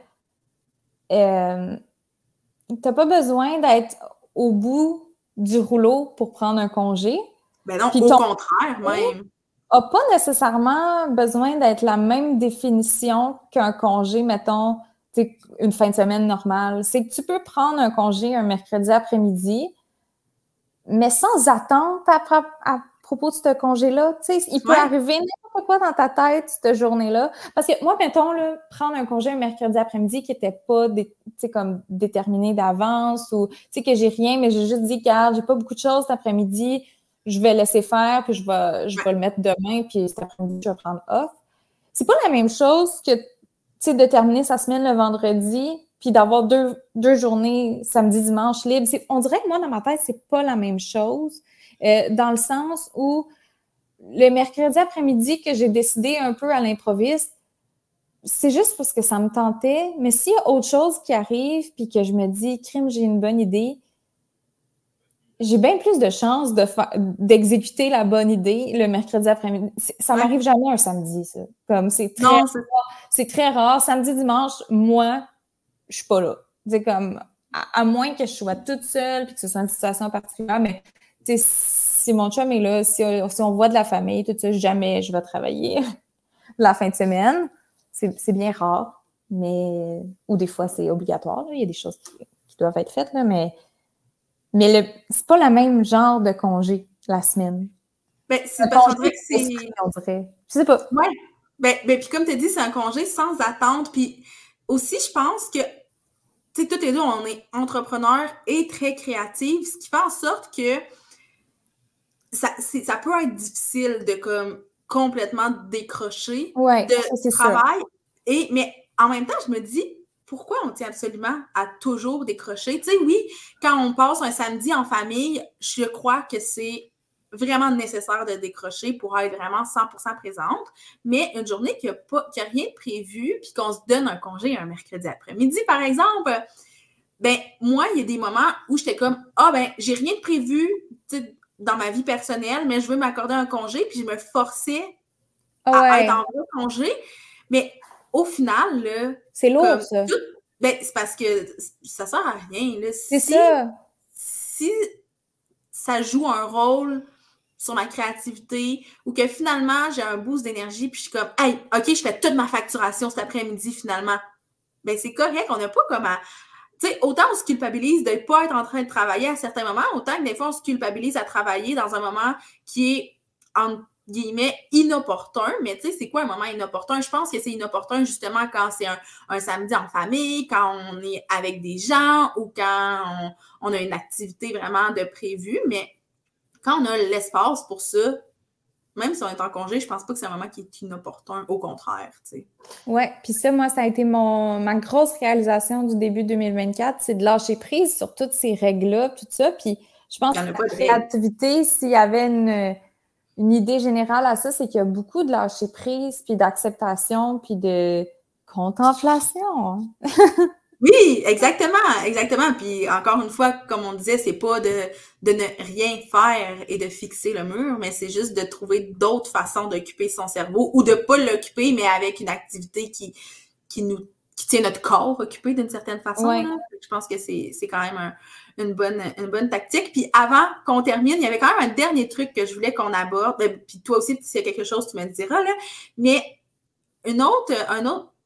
[SPEAKER 2] t'as pas besoin d'être au bout du rouleau pour prendre un congé.
[SPEAKER 1] Ben non, au contraire, même.
[SPEAKER 2] A pas nécessairement besoin d'être la même définition qu'un congé, mettons, une fin de semaine normale. C'est que tu peux prendre un congé un mercredi après-midi, mais sans attente à propos de ce congé-là. Tu sais, il peut arriver n'importe quoi dans ta tête cette journée-là. Parce que moi, mettons, là, prendre un congé un mercredi après-midi qui n'était pas comme déterminé d'avance ou que j'ai rien, mais j'ai juste dit, regarde, j'ai pas beaucoup de choses cet après-midi, je vais laisser faire, puis je vais le mettre demain, puis cet après-midi, je vais prendre off. C'est pas la même chose que de terminer sa semaine le vendredi, puis d'avoir deux journées samedi, dimanche libre. On dirait que moi, dans ma tête, c'est pas la même chose, dans le sens où le mercredi après-midi que j'ai décidé un peu à l'improviste, c'est juste parce que ça me tentait, mais s'il y a autre chose qui arrive, puis que je me dis, crime, j'ai une bonne idée, j'ai bien plus de chances d'exécuter la bonne idée le mercredi après-midi. Ça m'arrive jamais un samedi, ça. Comme c'est très rare. Samedi, dimanche, moi, je suis pas là. C'est comme, à moins que je sois toute seule puis que ce soit une situation particulière, mais si mon chum est là, si on voit de la famille, tout ça, jamais je vais travailler la fin de semaine. C'est bien rare, mais ou des fois, c'est obligatoire. Là. Il y a des choses qui doivent être faites, là, mais c'est pas le même genre de congé, la semaine.
[SPEAKER 1] Ben, c'est parce qu'on dirait que c'est...
[SPEAKER 2] On dirait. Je sais pas.
[SPEAKER 1] Ouais. Ben, puis comme tu as dit, c'est un congé sans attente. Puis aussi, je pense que, tu sais, toutes les deux, on est entrepreneurs et très créatifs, ce qui fait en sorte que ça peut être difficile de comme complètement décrocher de travail. Mais en même temps, je me dis, pourquoi on tient absolument à toujours décrocher? Tu sais, oui, quand on passe un samedi en famille, je crois que c'est vraiment nécessaire de décrocher pour être vraiment 100% présente, mais une journée qui a rien de prévu, puis qu'on se donne un congé un mercredi après-midi, par exemple, ben moi, il y a des moments où j'étais comme, j'ai rien de prévu, tu sais, dans ma vie personnelle, mais je veux m'accorder un congé, puis je me forçais à être en vrai congé, mais au final, là,
[SPEAKER 2] c'est lourd, ça.
[SPEAKER 1] C'est parce que ça sert à rien, là.
[SPEAKER 2] C'est ça.
[SPEAKER 1] Si ça joue un rôle sur ma créativité ou que finalement, j'ai un boost d'énergie puis je suis comme, hey, OK, je fais toute ma facturation cet après-midi finalement. Ben, c'est correct. On n'a pas comme à... Tu sais, autant on se culpabilise de ne pas être en train de travailler à certains moments, autant que des fois, on se culpabilise à travailler dans un moment qui est, entre guillemets, inopportun. Mais tu sais, c'est quoi un moment inopportun? Je pense que c'est inopportun justement quand c'est un samedi en famille, quand on est avec des gens ou quand on a une activité vraiment de prévu. Mais quand on a l'espace pour ça, même si on est en congé, je pense pas que c'est un moment qui est inopportun, au contraire, tu sais.
[SPEAKER 2] Ouais, puis ça, moi, ça a été ma grosse réalisation du début 2024, c'est de lâcher prise sur toutes ces règles-là, tout ça, puis je pense que la créativité, s'il y avait une idée générale à ça, c'est qu'il y a beaucoup de lâcher prise, puis d'acceptation, puis de contemplation.
[SPEAKER 1] Oui, exactement. Puis encore une fois, comme on disait, c'est pas de ne rien faire et de fixer le mur, mais c'est juste de trouver d'autres façons d'occuper son cerveau ou de pas l'occuper, mais avec une activité qui tient notre corps occupé d'une certaine façon.
[SPEAKER 2] Ouais.
[SPEAKER 1] Je pense que c'est quand même une bonne tactique. Puis avant qu'on termine, il y avait quand même un dernier truc que je voulais qu'on aborde. Puis toi aussi, s'il y a quelque chose, tu me le diras, là. Mais un autre,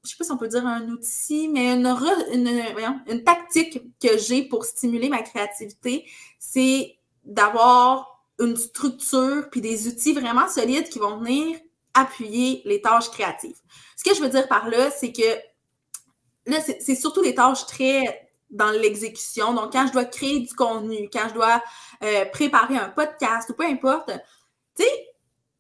[SPEAKER 1] je sais pas si on peut dire un outil, mais une tactique que j'ai pour stimuler ma créativité, c'est d'avoir une structure puis des outils vraiment solides qui vont venir appuyer les tâches créatives. Ce que je veux dire par là, c'est que là, c'est surtout des tâches très dans l'exécution. Donc, quand je dois créer du contenu, quand je dois préparer un podcast ou peu importe, tu sais,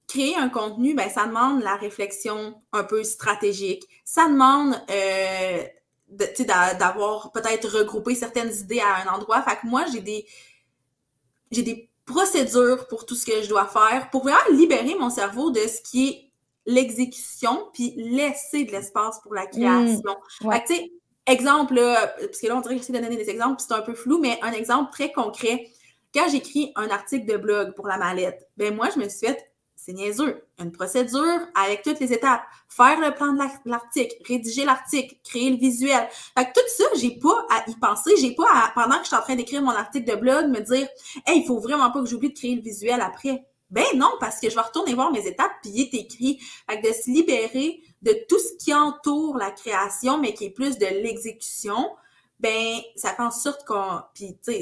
[SPEAKER 1] créer un contenu, ben ça demande la réflexion un peu stratégique. Ça demande d'avoir peut-être regroupé certaines idées à un endroit. Fait que moi, j'ai des procédures pour tout ce que je dois faire pour vraiment libérer mon cerveau de ce qui est l'exécution puis laisser de l'espace pour la création.
[SPEAKER 2] Ouais.
[SPEAKER 1] Fait que, tu sais, exemple, là, parce que là, on dirait que j'essaie de donner des exemples puis c'est un peu flou, mais un exemple très concret. Quand j'écris un article de blog pour la mallette, ben moi, je me suis fait c'est niaiseux. Une procédure avec toutes les étapes. Faire le plan de l'article, rédiger l'article, créer le visuel. Fait que tout ça, j'ai pas à y penser. J'ai pas à, pendant que je suis en train d'écrire mon article de blog, me dire « Hey, il faut vraiment pas que j'oublie de créer le visuel après. » Ben non, parce que je vais retourner voir mes étapes puis il est écrit. Fait que de se libérer de tout ce qui entoure la création, mais qui est plus de l'exécution, ben ça fait en sorte qu'on... Puis, tu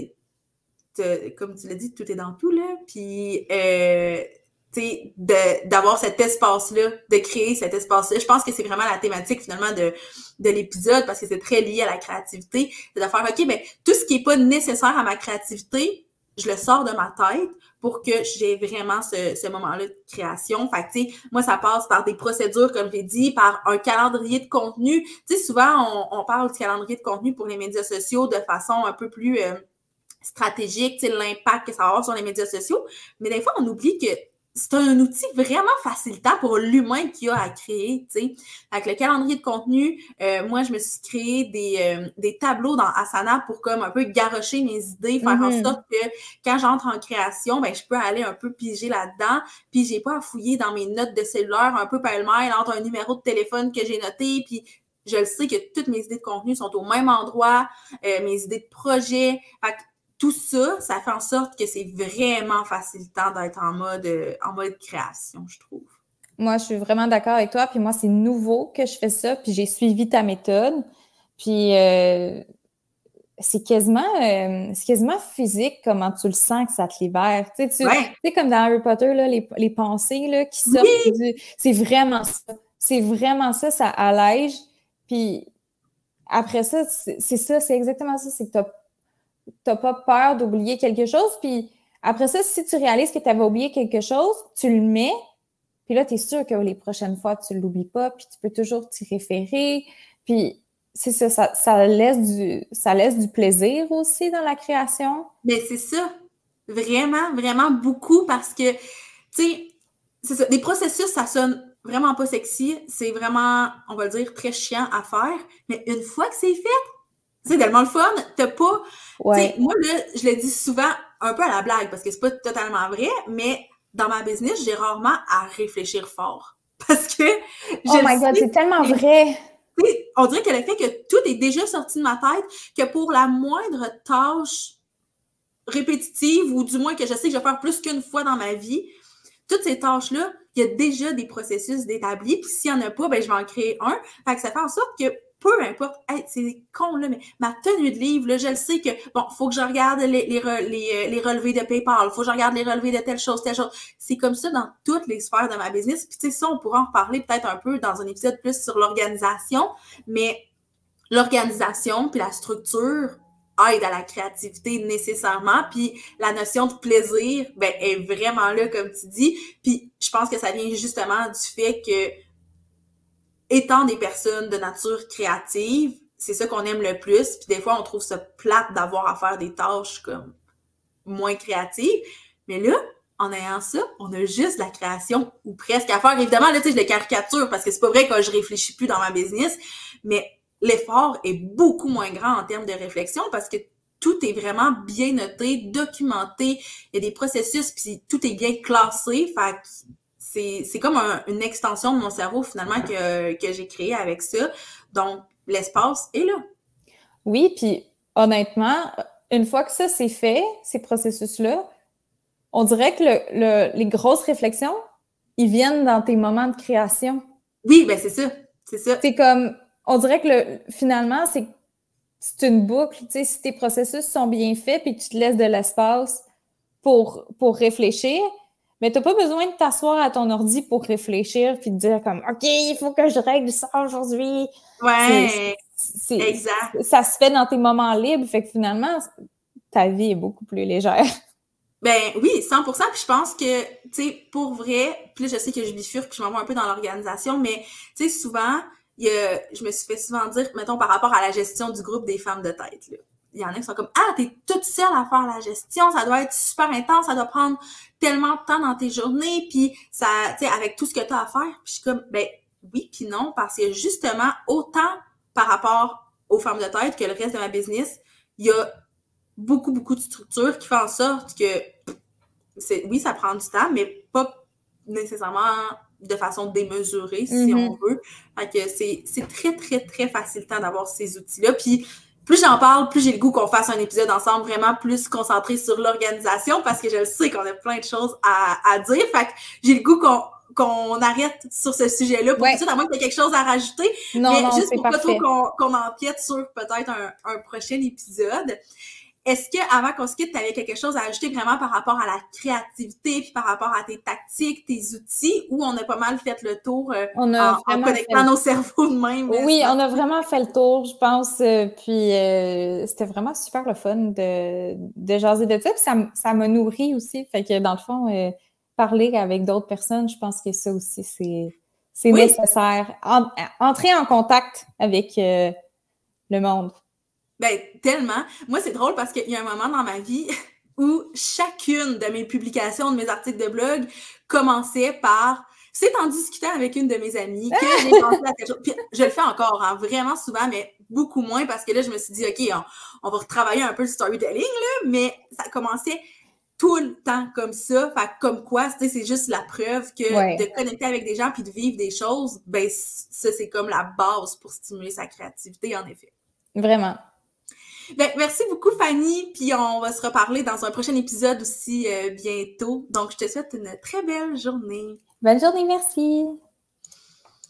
[SPEAKER 1] sais, comme tu l'as dit, tout est dans tout, là. Puis... d'avoir cet espace-là, de créer cet espace-là. Je pense que c'est vraiment la thématique, finalement, de l'épisode, parce que c'est très lié à la créativité. C'est de faire, OK, ben tout ce qui est pas nécessaire à ma créativité, je le sors de ma tête pour que j'ai vraiment ce moment-là de création. Fait que, tu sais, moi, ça passe par des procédures, comme j'ai dit, par un calendrier de contenu. Tu sais, souvent, on parle du calendrier de contenu pour les médias sociaux de façon un peu plus stratégique, tu sais, l'impact que ça va avoir sur les médias sociaux. Mais des fois, on oublie que c'est un outil vraiment facilitant pour l'humain qu'il y a à créer, tu sais. Avec le calendrier de contenu, moi, je me suis créé des tableaux dans Asana pour comme un peu garrocher mes idées, faire en sorte que quand j'entre en création, ben je peux aller un peu piger là-dedans, puis j'ai pas à fouiller dans mes notes de cellulaire un peu pêle-mêle entre un numéro de téléphone que j'ai noté, puis je le sais que toutes mes idées de contenu sont au même endroit, mes idées de projet. Fait que tout ça, ça fait en sorte que c'est vraiment facilitant d'être en mode création, je trouve.
[SPEAKER 2] Moi, je suis vraiment d'accord avec toi. Puis moi, c'est nouveau que je fais ça. Puis j'ai suivi ta méthode. Puis c'est quasiment physique comment tu le sens que ça te libère. Tu sais comme dans Harry Potter, là, les pensées là, qui sortent c'est vraiment ça. C'est vraiment ça, ça allège. Puis après ça, c'est ça, c'est exactement ça. C'est que t'as pas peur d'oublier quelque chose. Puis après ça, si tu réalises que tu avais oublié quelque chose, tu le mets. Puis là, tu es sûr que les prochaines fois, tu ne l'oublies pas. Puis tu peux toujours t'y référer. Puis c'est ça, ça laisse du plaisir aussi dans la création.
[SPEAKER 1] Mais c'est ça. Vraiment, vraiment beaucoup parce que, tu sais, c'est ça. Des processus, ça sonne vraiment pas sexy. C'est vraiment, on va le dire, très chiant à faire. Mais une fois que c'est fait, c'est tellement le fun. T'as pas...
[SPEAKER 2] Ouais.
[SPEAKER 1] Moi, là, je le dis souvent un peu à la blague parce que c'est pas totalement vrai, mais dans ma business, j'ai rarement à réfléchir fort. Parce que...
[SPEAKER 2] Oh my God, c'est tellement vrai!
[SPEAKER 1] On dirait que le fait que tout est déjà sorti de ma tête, que pour la moindre tâche répétitive, ou du moins que je sais que je vais faire plus qu'une fois dans ma vie, toutes ces tâches-là, il y a déjà des processus d'établis, puis s'il n'y en a pas, ben je vais en créer un. Fait que ça fait en sorte que peu importe, hey, c'est con là, mais ma tenue de livre, là, je le sais que, bon, faut que je regarde les relevés de PayPal, faut que je regarde les relevés de telle chose. C'est comme ça dans toutes les sphères de ma business. Puis tu sais, ça, on pourra en reparler peut-être un peu dans un épisode plus sur l'organisation, mais l'organisation puis la structure aide à la créativité nécessairement, puis la notion de plaisir, ben, est vraiment là, comme tu dis. Puis je pense que ça vient justement du fait que étant des personnes de nature créative, c'est ça qu'on aime le plus. Puis des fois, on trouve ça plate d'avoir à faire des tâches comme moins créatives. Mais là, en ayant ça, on a juste la création ou presque à faire. Évidemment, là, tu sais, je le caricature parce que c'est pas vrai que je réfléchis plus dans ma business, mais l'effort est beaucoup moins grand en termes de réflexion parce que tout est vraiment bien noté, documenté. Il y a des processus, puis tout est bien classé. Fait que c'est comme une extension de mon cerveau, finalement, que j'ai créé avec ça. Donc, l'espace est là.
[SPEAKER 2] Oui, puis honnêtement, une fois que ça c'est fait, ces processus-là, on dirait que les grosses réflexions, ils viennent dans tes moments de création.
[SPEAKER 1] Oui, ben c'est ça. C'est ça.
[SPEAKER 2] C'est comme, on dirait que finalement, c'est une boucle. Tu sais, si tes processus sont bien faits puis que tu te laisses de l'espace pour réfléchir, mais t'as pas besoin de t'asseoir à ton ordi pour réfléchir puis te dire comme, OK, il faut que je règle ça aujourd'hui.
[SPEAKER 1] Ouais, exact.
[SPEAKER 2] Ça se fait dans tes moments libres. Fait que finalement, ta vie est beaucoup plus légère.
[SPEAKER 1] Ben oui, 100%. Puis je pense que, tu sais, pour vrai, puis là, je sais que je bifurque puis je m'en vais un peu dans l'organisation, mais tu sais, souvent, je me suis fait souvent dire, mettons, par rapport à la gestion du groupe des femmes de tête, là. Il y en a qui sont comme, ah, t'es toute seule à faire la gestion, ça doit être super intense, ça doit prendre tellement de temps dans tes journées, puis ça, tu sais, avec tout ce que t'as à faire. Puis je suis comme, ben oui puis non, parce que justement, autant par rapport aux femmes de tête que le reste de ma business, il y a beaucoup, beaucoup de structures qui font en sorte que, oui, ça prend du temps, mais pas nécessairement de façon démesurée, si on veut. Fait que c'est très, très, très facilitant d'avoir ces outils-là. Puis, plus j'en parle, plus j'ai le goût qu'on fasse un épisode ensemble vraiment plus concentré sur l'organisation parce que je le sais qu'on a plein de choses à dire. Fait que j'ai le goût qu'on arrête sur ce sujet-là pour tout de suite, à moins que tu aies quelque chose à rajouter.
[SPEAKER 2] Non,
[SPEAKER 1] mais
[SPEAKER 2] non,
[SPEAKER 1] juste pour pas
[SPEAKER 2] parfait.
[SPEAKER 1] trop qu'on empiète sur peut-être un prochain épisode. Est-ce que avant qu'on se quitte, tu avais quelque chose à ajouter vraiment par rapport à la créativité puis par rapport à tes tactiques, tes outils, ou on a pas mal fait le tour en connectant nos cerveaux de même?
[SPEAKER 2] Oui, on a vraiment fait le tour, je pense. Puis c'était vraiment super le fun de jaser de ça. Puis ça m'a nourri aussi. Fait que dans le fond, parler avec d'autres personnes, je pense que ça aussi, c'est nécessaire. Entrer en contact avec le monde.
[SPEAKER 1] Ben, tellement. Moi, c'est drôle parce qu'il y a un moment dans ma vie où chacune de mes publications, de mes articles de blog commençait par « C'est en discutant avec une de mes amies que j'ai pensé à quelque chose. » Puis je le fais encore, hein, vraiment souvent, mais beaucoup moins parce que là, je me suis dit « OK, on va retravailler un peu le storytelling, là. » Mais ça commençait tout le temps comme ça. Fait comme quoi, c'est juste la preuve que de connecter avec des gens puis de vivre des choses, ben ça, c'est comme la base pour stimuler sa créativité, en effet.
[SPEAKER 2] Vraiment.
[SPEAKER 1] Ben, merci beaucoup, Fanny, puis on va se reparler dans un prochain épisode aussi bientôt. Donc, je te souhaite une très belle journée.
[SPEAKER 2] Bonne journée, merci.